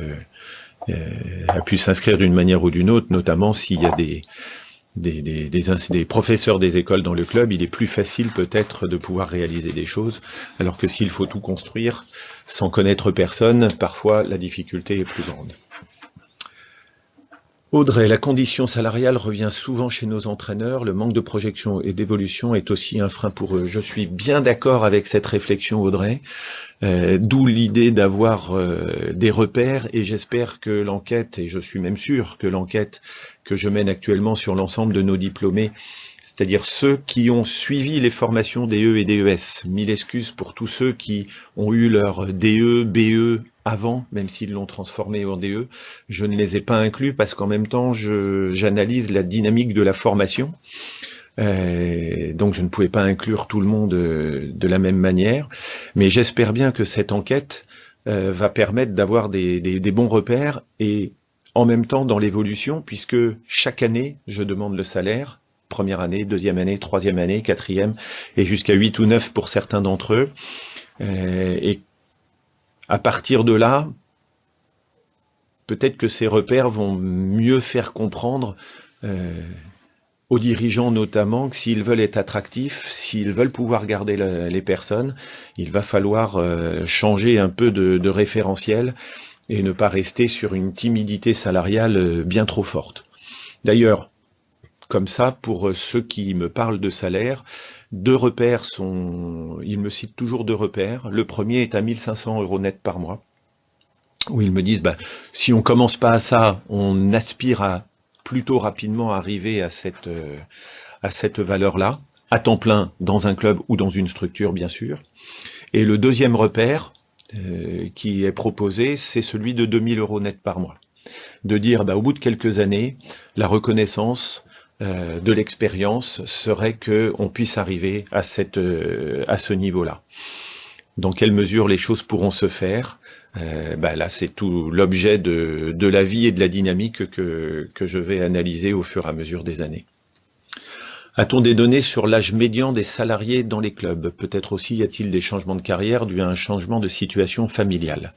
[SPEAKER 1] a pu s'inscrire d'une manière ou d'une autre, notamment s'il y a des professeurs des écoles dans le club, il est plus facile peut-être de pouvoir réaliser des choses, alors que s'il faut tout construire sans connaître personne, parfois la difficulté est plus grande. Audrey, la condition salariale revient souvent chez nos entraîneurs, le manque de projection et d'évolution est aussi un frein pour eux. Je suis bien d'accord avec cette réflexion, Audrey, d'où l'idée d'avoir des repères, et j'espère que l'enquête, et je suis même sûr que l'enquête que je mène actuellement sur l'ensemble de nos diplômés, c'est-à-dire ceux qui ont suivi les formations DE et DES, mille excuses pour tous ceux qui ont eu leur DE, BE avant, même s'ils l'ont transformé en DE, je ne les ai pas inclus parce qu'en même temps j'analyse la dynamique de la formation, donc je ne pouvais pas inclure tout le monde de la même manière, mais j'espère bien que cette enquête va permettre d'avoir des bons repères et en même temps dans l'évolution, puisque chaque année je demande le salaire, première année, deuxième année, troisième année, quatrième, et jusqu'à 8 ou 9 pour certains d'entre eux. Et à partir de là, peut-être que ces repères vont mieux faire comprendre aux dirigeants notamment que s'ils veulent être attractifs, s'ils veulent pouvoir garder les personnes, il va falloir changer un peu de référentiel et ne pas rester sur une timidité salariale bien trop forte. D'ailleurs, comme ça, pour ceux qui me parlent de salaire, deux repères ils me citent toujours deux repères. Le premier est à 1 500 € net par mois, où ils me disent, si on commence pas à ça, on aspire à plutôt rapidement arriver à cette valeur-là, à temps plein dans un club ou dans une structure, bien sûr. Et le deuxième repère qui est proposé, c'est celui de 2 000 € net par mois. De dire, au bout de quelques années, la reconnaissance de l'expérience serait que on puisse arriver à ce niveau-là. Dans quelle mesure les choses pourront se faire, là c'est tout l'objet de la vie et de la dynamique que je vais analyser au fur et à mesure des années. A-t-on des données sur l'âge médian des salariés dans les clubs? Peut-être aussi y a-t-il des changements de carrière dû à un changement de situation familiale?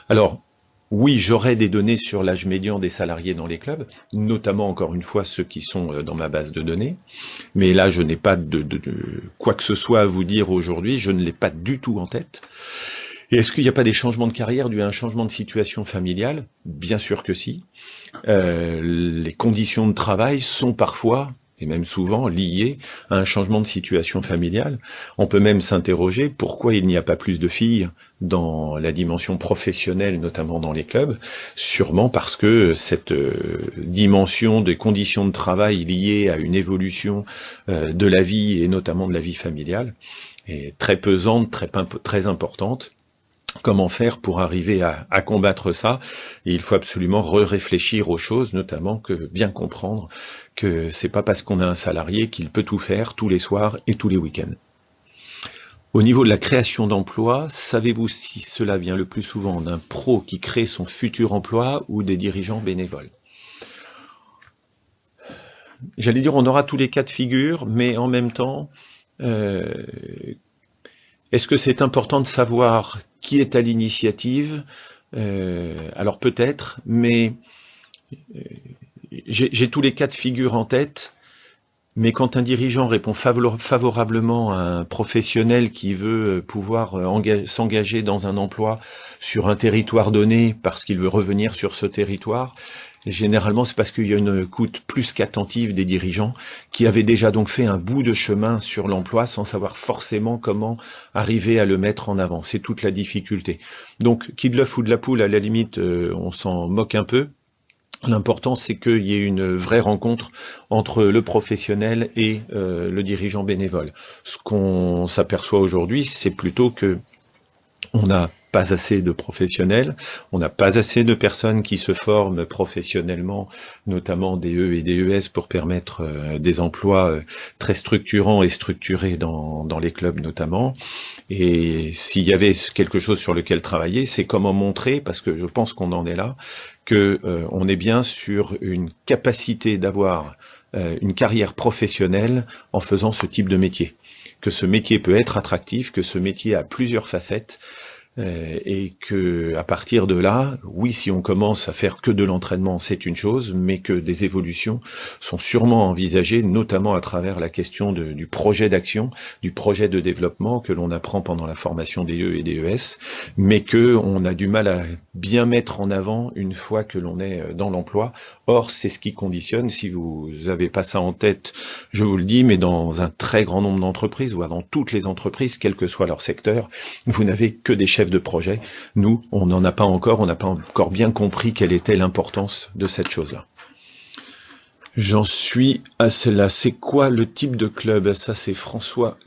[SPEAKER 1] Alors, oui, j'aurai des données sur l'âge médian des salariés dans les clubs, notamment encore une fois ceux qui sont dans ma base de données, mais là je n'ai pas de quoi que ce soit à vous dire aujourd'hui, je ne l'ai pas du tout en tête. Et est-ce qu'il n'y a pas des changements de carrière dû à un changement de situation familiale? Bien sûr que si. Les conditions de travail sont parfois, et même souvent, liées à un changement de situation familiale. On peut même s'interroger pourquoi il n'y a pas plus de filles dans la dimension professionnelle, notamment dans les clubs, sûrement parce que cette dimension des conditions de travail liées à une évolution de la vie, et notamment de la vie familiale, est très pesante, très importante. Comment faire pour arriver à combattre ça? Et il faut absolument réfléchir aux choses, notamment que bien comprendre que c'est pas parce qu'on a un salarié qu'il peut tout faire tous les soirs et tous les week-ends. Au niveau de la création d'emplois, savez-vous si cela vient le plus souvent d'un pro qui crée son futur emploi ou des dirigeants bénévoles? J'allais dire, on aura tous les cas de figure, mais en même temps, est-ce que c'est important de savoir qui est à l'initiative? Alors peut-être, mais j'ai tous les cas de figure en tête, Mais quand un dirigeant répond favorablement à un professionnel qui veut pouvoir s'engager dans un emploi sur un territoire donné parce qu'il veut revenir sur ce territoire, généralement c'est parce qu'il y a une écoute plus qu'attentive des dirigeants qui avaient déjà donc fait un bout de chemin sur l'emploi sans savoir forcément comment arriver à le mettre en avant. C'est toute la difficulté. Donc, qui de l'œuf ou de la poule, à la limite, on s'en moque un peu. L'important, c'est qu'il y ait une vraie rencontre entre le professionnel et le dirigeant bénévole. Ce qu'on s'aperçoit aujourd'hui, c'est plutôt que on n'a pas assez de professionnels, on n'a pas assez de personnes qui se forment professionnellement, notamment des E et des ES pour permettre des emplois très structurants et structurés dans les clubs notamment. Et s'il y avait quelque chose sur lequel travailler, c'est comment montrer, parce que je pense qu'on en est là, que on est bien sur une capacité d'avoir une carrière professionnelle en faisant ce type de métier. Que ce métier peut être attractif, que ce métier a plusieurs facettes, et que à partir de là, oui, si on commence à faire que de l'entraînement, c'est une chose, mais que des évolutions sont sûrement envisagées, notamment à travers la question du projet d'action, du projet de développement que l'on apprend pendant la formation des E et des ES, mais que on a du mal à bien mettre en avant une fois que l'on est dans l'emploi. Or, c'est ce qui conditionne, si vous n'avez pas ça en tête, je vous le dis, mais dans un très grand nombre d'entreprises, voire dans toutes les entreprises, quel que soit leur secteur, vous n'avez que des chefs de projet. Nous, on n'en a pas encore, on n'a pas encore bien compris quelle était l'importance de cette chose-là. J'en suis à cela. C'est quoi le type de club? Ça, c'est François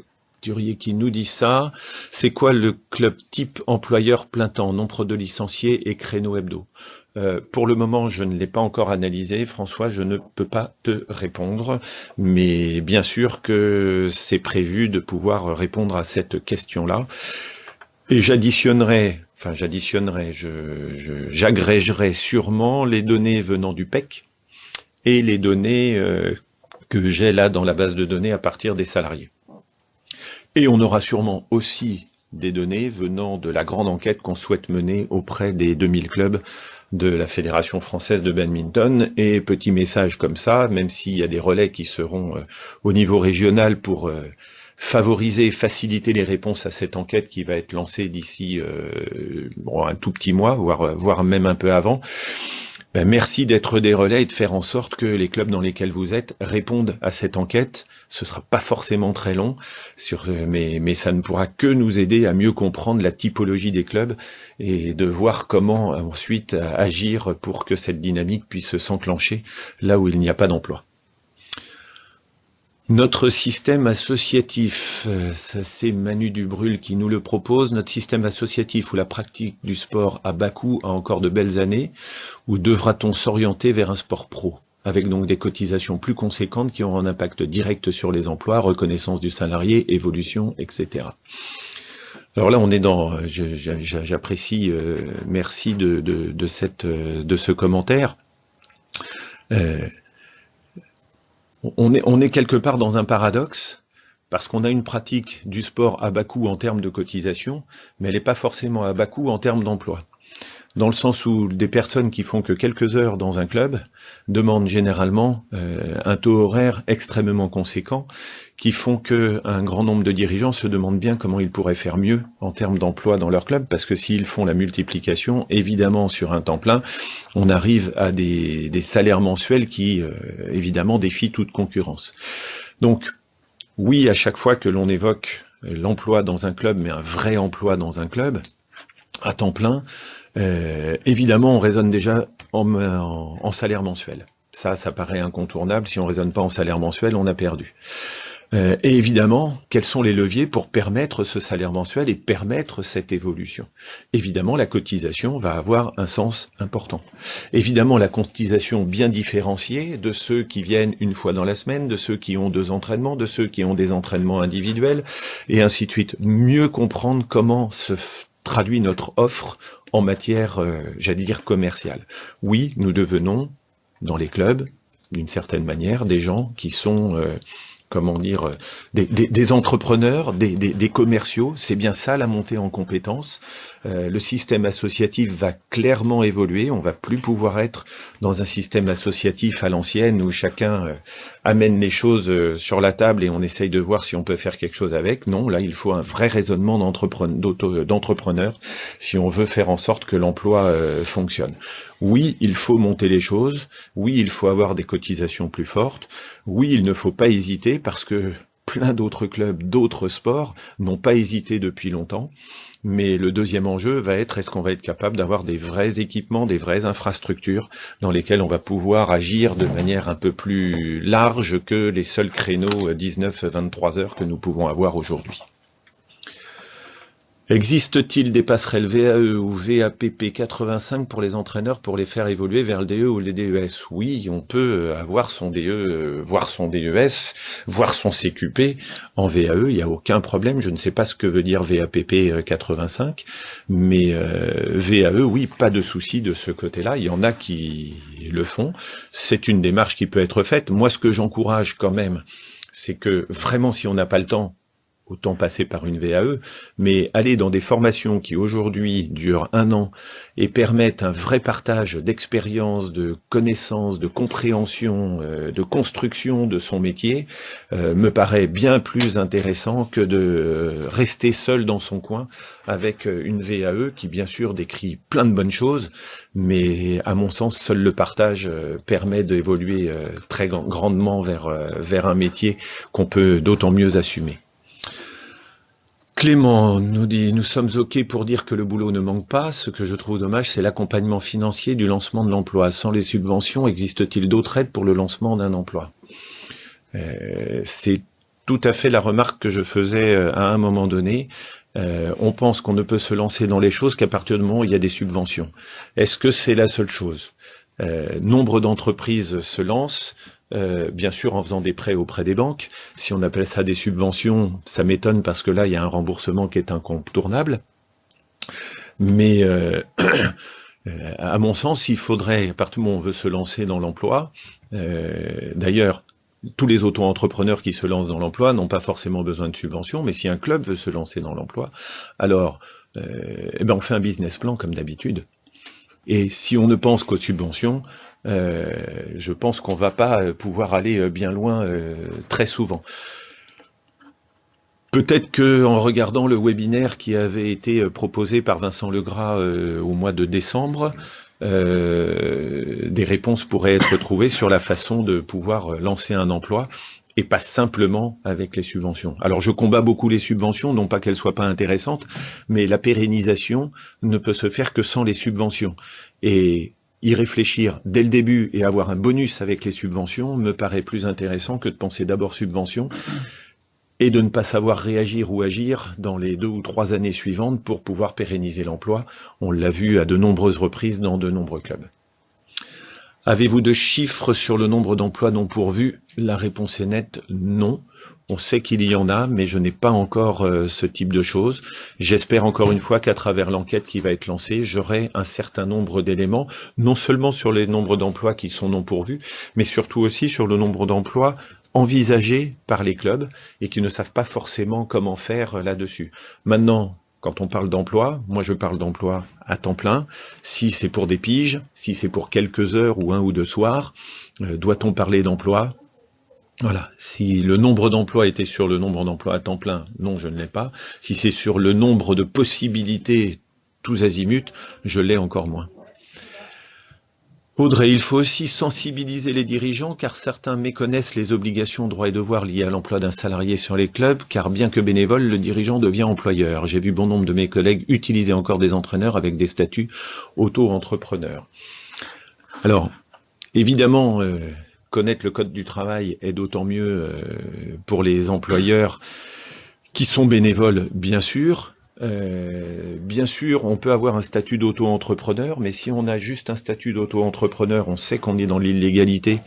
[SPEAKER 1] Durier qui nous dit ça. C'est quoi le club type employeur plein temps, nombre de licenciés et créneau hebdo? Pour le moment, je ne l'ai pas encore analysé, François, je ne peux pas te répondre, mais bien sûr que c'est prévu de pouvoir répondre à cette question-là. Et j'agrégerai sûrement les données venant du PEC et les données que j'ai là dans la base de données à partir des salariés. Et on aura sûrement aussi des données venant de la grande enquête qu'on souhaite mener auprès des 2000 clubs de la Fédération française de badminton. Et petit message comme ça, même s'il y a des relais qui seront au niveau régional pour favoriser, faciliter les réponses à cette enquête qui va être lancée d'ici un tout petit mois, voire même un peu avant. Ben, merci d'être des relais et de faire en sorte que les clubs dans lesquels vous êtes répondent à cette enquête. Ce sera pas forcément très long, mais ça ne pourra que nous aider à mieux comprendre la typologie des clubs et de voir comment ensuite agir pour que cette dynamique puisse s'enclencher là où il n'y a pas d'emploi. Notre système associatif, ça c'est Manu Dubrul qui nous le propose, notre système associatif où la pratique du sport à bas coût a encore de belles années, ou devra-t-on s'orienter vers un sport pro, avec donc des cotisations plus conséquentes qui auront un impact direct sur les emplois, reconnaissance du salarié, évolution, etc. Alors là on est dans, j'apprécie, merci de ce commentaire. On est quelque part dans un paradoxe, parce qu'on a une pratique du sport à bas coût en termes de cotisation, mais elle n'est pas forcément à bas coût en termes d'emploi. Dans le sens où des personnes qui font que quelques heures dans un club demandent généralement un taux horaire extrêmement conséquent, qui font qu'un grand nombre de dirigeants se demandent bien comment ils pourraient faire mieux en termes d'emploi dans leur club, parce que s'ils font la multiplication, évidemment sur un temps plein, on arrive à des salaires mensuels qui, évidemment, défient toute concurrence. Donc, oui, à chaque fois que l'on évoque l'emploi dans un club, mais un vrai emploi dans un club, à temps plein, évidemment, on raisonne déjà en salaire mensuel. Ça paraît incontournable. Si on raisonne pas en salaire mensuel, on a perdu. Et évidemment, quels sont les leviers pour permettre ce salaire mensuel et permettre cette évolution? Évidemment, la cotisation va avoir un sens important. Évidemment, la cotisation bien différenciée de ceux qui viennent une fois dans la semaine, de ceux qui ont 2 entraînements, de ceux qui ont des entraînements individuels, et ainsi de suite. Mieux comprendre comment se traduit notre offre en matière, j'allais dire, commerciale. Oui, nous devenons, dans les clubs, d'une certaine manière, des gens qui sont comment dire, des entrepreneurs, des commerciaux. C'est bien ça la montée en compétences. Le système associatif va clairement évoluer. On va plus pouvoir être dans un système associatif à l'ancienne où chacun amène les choses sur la table et on essaye de voir si on peut faire quelque chose avec. Non, là il faut un vrai raisonnement d'entrepreneur si on veut faire en sorte que l'emploi fonctionne. Oui, il faut monter les choses. Oui, il faut avoir des cotisations plus fortes. Oui, il ne faut pas hésiter parce que plein d'autres clubs, d'autres sports n'ont pas hésité depuis longtemps. Mais le deuxième enjeu va être, est-ce qu'on va être capable d'avoir des vrais équipements, des vraies infrastructures dans lesquelles on va pouvoir agir de manière un peu plus large que les seuls créneaux 19-23 heures que nous pouvons avoir aujourd'hui. Existe-t-il des passerelles VAE ou VAPP 85 pour les entraîneurs pour les faire évoluer vers le DE ou les DES? Oui, on peut avoir son DE, voir son DES, voir son CQP en VAE, il n'y a aucun problème. Je ne sais pas ce que veut dire VAPP 85, mais VAE, oui, pas de souci de ce côté-là. Il y en a qui le font. C'est une démarche qui peut être faite. Moi, ce que j'encourage quand même, c'est que vraiment, si on n'a pas le temps, autant passer par une VAE, mais aller dans des formations qui aujourd'hui durent 1 an et permettent un vrai partage d'expérience, de connaissances, de compréhension, de construction de son métier, me paraît bien plus intéressant que de rester seul dans son coin avec une VAE qui bien sûr décrit plein de bonnes choses, mais à mon sens seul le partage permet d'évoluer très grandement vers un métier qu'on peut d'autant mieux assumer. Clément nous dit « Nous sommes OK pour dire que le boulot ne manque pas. Ce que je trouve dommage, c'est l'accompagnement financier du lancement de l'emploi. Sans les subventions, existe-t-il d'autres aides pour le lancement d'un emploi ?» C'est tout à fait la remarque que je faisais à un moment donné. On pense qu'on ne peut se lancer dans les choses qu'à partir du moment où il y a des subventions. Est-ce que c'est la seule chose ? Nombre d'entreprises se lancent, bien sûr en faisant des prêts auprès des banques. Si on appelle ça des subventions, ça m'étonne parce que là il y a un remboursement qui est incontournable. Mais à mon sens, il faudrait, à partir du moment où on veut se lancer dans l'emploi, d'ailleurs, tous les auto-entrepreneurs qui se lancent dans l'emploi n'ont pas forcément besoin de subventions, mais si un club veut se lancer dans l'emploi, alors on fait un business plan comme d'habitude. Et si on ne pense qu'aux subventions, je pense qu'on va pas pouvoir aller bien loin très souvent. Peut-être que en regardant le webinaire qui avait été proposé par Vincent Legras au mois de décembre, des réponses pourraient être trouvées sur la façon de pouvoir lancer un emploi et pas simplement avec les subventions. Alors je combats beaucoup les subventions, non pas qu'elles soient pas intéressantes, mais la pérennisation ne peut se faire que sans les subventions. Et y réfléchir dès le début et avoir un bonus avec les subventions me paraît plus intéressant que de penser d'abord subventions et de ne pas savoir réagir ou agir dans les 2 ou 3 années suivantes pour pouvoir pérenniser l'emploi. On l'a vu à de nombreuses reprises dans de nombreux clubs. Avez-vous de chiffres sur le nombre d'emplois non pourvus? La réponse est nette, non. On sait qu'il y en a, mais je n'ai pas encore ce type de choses. J'espère encore une fois qu'à travers l'enquête qui va être lancée, j'aurai un certain nombre d'éléments, non seulement sur les nombres d'emplois qui sont non pourvus, mais surtout aussi sur le nombre d'emplois envisagés par les clubs et qui ne savent pas forcément comment faire là-dessus. Maintenant, quand on parle d'emploi, moi je parle d'emploi à temps plein. Si c'est pour des piges, si c'est pour quelques heures ou 1 ou 2 soirs, doit-on parler d'emploi? Voilà. Si le nombre d'emplois était sur le nombre d'emplois à temps plein, non, je ne l'ai pas. Si c'est sur le nombre de possibilités tous azimuts, je l'ai encore moins. Audrey, il faut aussi sensibiliser les dirigeants car certains méconnaissent les obligations, droits et devoirs liés à l'emploi d'un salarié sur les clubs, car bien que bénévole, le dirigeant devient employeur. J'ai vu bon nombre de mes collègues utiliser encore des entraîneurs avec des statuts auto-entrepreneurs. Alors, évidemment, connaître le code du travail est d'autant mieux pour les employeurs qui sont bénévoles, bien sûr. Bien sûr, on peut avoir un statut d'auto-entrepreneur, mais si on a juste un statut d'auto-entrepreneur, on sait qu'on est dans l'illégalité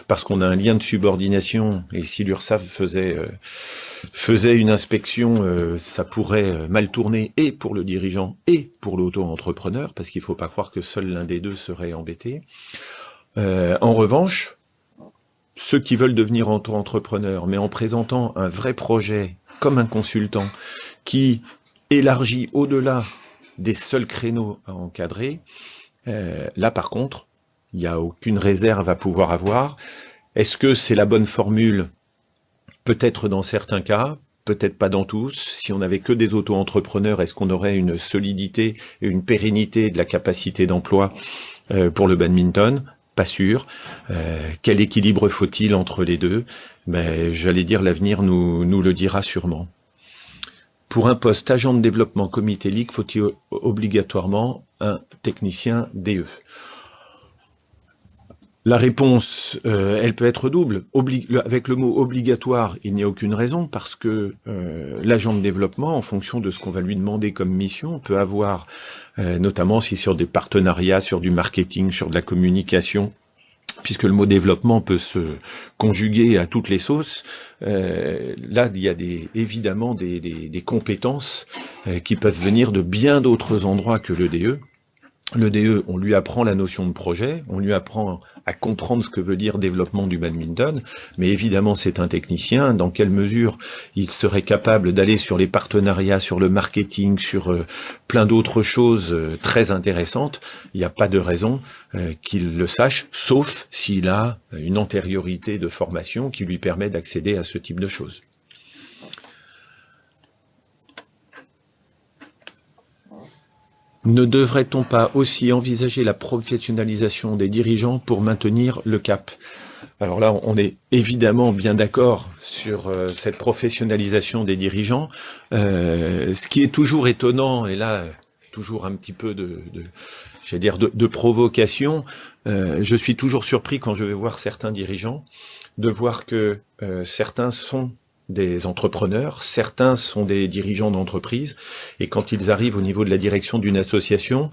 [SPEAKER 1] parce qu'on a un lien de subordination, et si l'URSSAF faisait une inspection, ça pourrait mal tourner et pour le dirigeant et pour l'auto-entrepreneur, parce qu'il ne faut pas croire que seul l'un des deux serait embêté. En revanche, ceux qui veulent devenir entrepreneurs, mais en présentant un vrai projet comme un consultant qui élargit au-delà des seuls créneaux à encadrer, là par contre, il n'y a aucune réserve à pouvoir avoir. Est-ce que c'est la bonne formule? Peut-être dans certains cas, peut-être pas dans tous. Si on n'avait que des auto-entrepreneurs, est-ce qu'on aurait une solidité et une pérennité de la capacité d'emploi pour le badminton? Pas sûr. Quel équilibre faut-il entre les deux? Mais j'allais dire, l'avenir nous le dira sûrement. Pour un poste agent de développement comité ligue, faut-il obligatoirement un technicien DE? La réponse, elle peut être double. Avec le mot obligatoire, il n'y a aucune raison, parce que l'agent de développement, en fonction de ce qu'on va lui demander comme mission, peut avoir, notamment si sur des partenariats, sur du marketing, sur de la communication, puisque le mot développement peut se conjuguer à toutes les sauces, là il y a évidemment des compétences qui peuvent venir de bien d'autres endroits que le DE. Le DE, on lui apprend la notion de projet, on lui apprend à comprendre ce que veut dire développement du badminton, mais évidemment c'est un technicien. Dans quelle mesure il serait capable d'aller sur les partenariats, sur le marketing, sur plein d'autres choses très intéressantes, il n'y a pas de raison qu'il le sache, sauf s'il a une antériorité de formation qui lui permet d'accéder à ce type de choses. Ne devrait-on pas aussi envisager la professionnalisation des dirigeants pour maintenir le cap? Alors là, on est évidemment bien d'accord sur cette professionnalisation des dirigeants. Ce qui est toujours étonnant, et là, toujours un petit peu de provocation, je suis toujours surpris quand je vais voir certains dirigeants, de voir que certains sont des entrepreneurs, certains sont des dirigeants d'entreprise, et quand ils arrivent au niveau de la direction d'une association,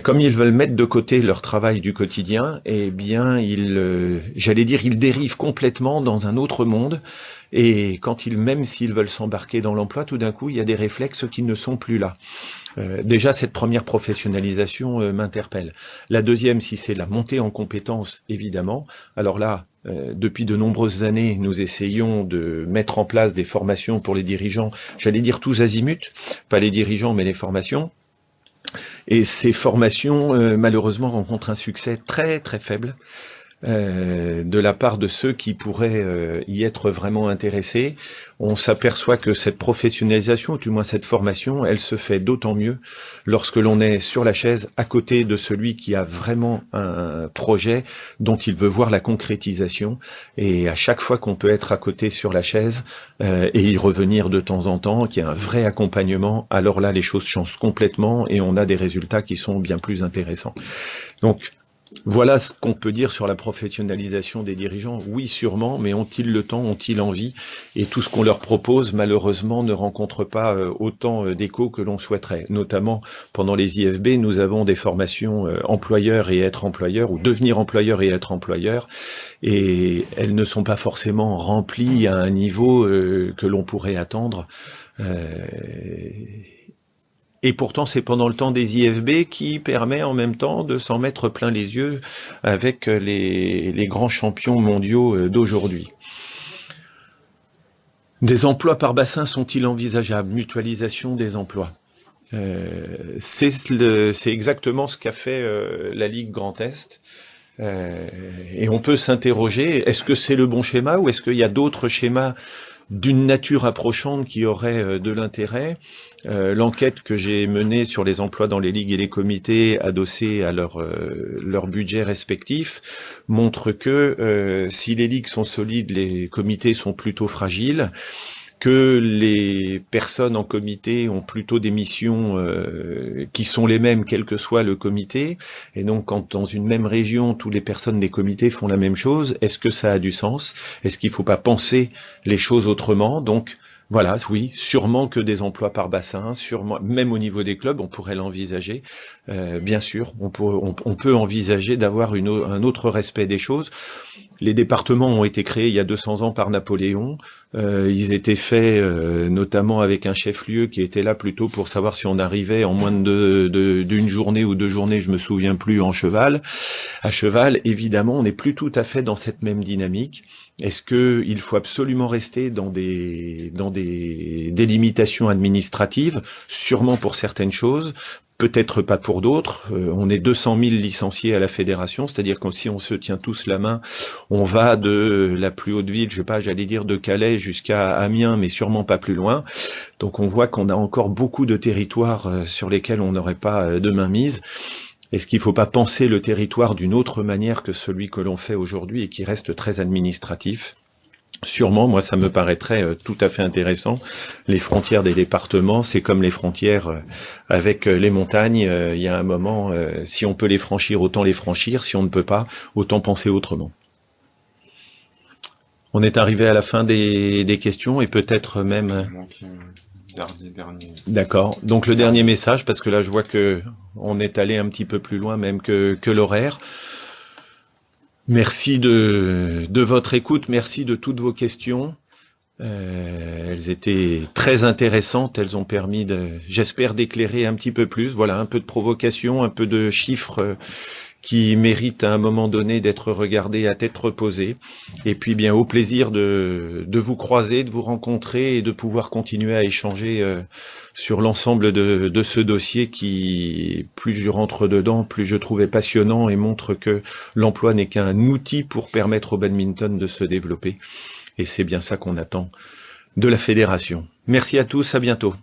[SPEAKER 1] comme ils veulent mettre de côté leur travail du quotidien, eh bien, j'allais dire, ils dérivent complètement dans un autre monde, et même s'ils veulent s'embarquer dans l'emploi, tout d'un coup, il y a des réflexes qui ne sont plus là. Déjà, cette première professionnalisation m'interpelle. La deuxième, si c'est la montée en compétences, évidemment, alors là, depuis de nombreuses années, nous essayons de mettre en place des formations pour les dirigeants, j'allais dire tous azimuts, pas les dirigeants, mais les formations. Et ces formations, malheureusement, rencontrent un succès très très faible de la part de ceux qui pourraient y être vraiment intéressés. On s'aperçoit que cette professionnalisation, ou du moins cette formation, elle se fait d'autant mieux lorsque l'on est sur la chaise à côté de celui qui a vraiment un projet dont il veut voir la concrétisation. Et à chaque fois qu'on peut être à côté sur la chaise et y revenir de temps en temps, qu'il y a un vrai accompagnement, alors là les choses changent complètement et on a des résultats qui sont bien plus intéressants. Donc, voilà ce qu'on peut dire sur la professionnalisation des dirigeants. Oui, sûrement, mais ont-ils le temps, ont-ils envie? Et tout ce qu'on leur propose, malheureusement, ne rencontre pas autant d'écho que l'on souhaiterait. Notamment, pendant les IFB, nous avons des formations employeur et être employeur, ou devenir employeur et être employeur, et elles ne sont pas forcément remplies à un niveau que l'on pourrait attendre. Et pourtant, c'est pendant le temps des IFB qui permet en même temps de s'en mettre plein les yeux avec les grands champions mondiaux d'aujourd'hui. Des emplois par bassin sont-ils envisageables? Mutualisation des emplois. C'est exactement ce qu'a fait la Ligue Grand Est. Et on peut s'interroger, est-ce que c'est le bon schéma ou est-ce qu'il y a d'autres schémas d'une nature approchante qui auraient de l'intérêt? L'enquête que j'ai menée sur les emplois dans les ligues et les comités adossés à leur budget respectif montre que si les ligues sont solides, les comités sont plutôt fragiles, que les personnes en comité ont plutôt des missions qui sont les mêmes quel que soit le comité, et donc quand dans une même région, toutes les personnes des comités font la même chose, est-ce que ça a du sens? Est-ce qu'il ne faut pas penser les choses autrement? Donc voilà, oui, sûrement que des emplois par bassin, sûrement, même au niveau des clubs, on pourrait l'envisager. Bien sûr, on peut envisager d'avoir un autre respect des choses. Les départements ont été créés il y a 200 ans par Napoléon. Ils étaient faits notamment avec un chef-lieu qui était là plutôt pour savoir si on arrivait en moins d'une journée ou 2 journées, je me souviens plus, à cheval. Évidemment, on n'est plus tout à fait dans cette même dynamique. Est-ce qu'il faut absolument rester dans des délimitations administratives? Sûrement pour certaines choses, peut-être pas pour d'autres. On est 200 000 licenciés à la fédération, c'est-à-dire que si on se tient tous la main, on va de la plus haute ville, je sais pas, j'allais dire de Calais jusqu'à Amiens, mais sûrement pas plus loin. Donc on voit qu'on a encore beaucoup de territoires sur lesquels on n'aurait pas de mainmise. Est-ce qu'il ne faut pas penser le territoire d'une autre manière que celui que l'on fait aujourd'hui et qui reste très administratif? Sûrement, moi ça me paraîtrait tout à fait intéressant. Les frontières des départements, c'est comme les frontières avec les montagnes. Il y a un moment, si on peut les franchir, autant les franchir. Si on ne peut pas, autant penser autrement. On est arrivé à la fin des questions et peut-être même...
[SPEAKER 2] Dernier.
[SPEAKER 1] D'accord. Donc le dernier message, parce que là je vois que on est allé un petit peu plus loin même que l'horaire. Merci de votre écoute, merci de toutes vos questions. Elles étaient très intéressantes, elles ont permis j'espère, d'éclairer un petit peu plus. Voilà, un peu de provocation, un peu de chiffres qui méritent à un moment donné d'être regardés à tête reposée. Et puis bien au plaisir de vous croiser, de vous rencontrer et de pouvoir continuer à échanger sur l'ensemble de ce dossier qui, plus je rentre dedans, plus je trouvais passionnant et montre que l'emploi n'est qu'un outil pour permettre au badminton de se développer. Et c'est bien ça qu'on attend de la fédération. Merci à tous, à bientôt.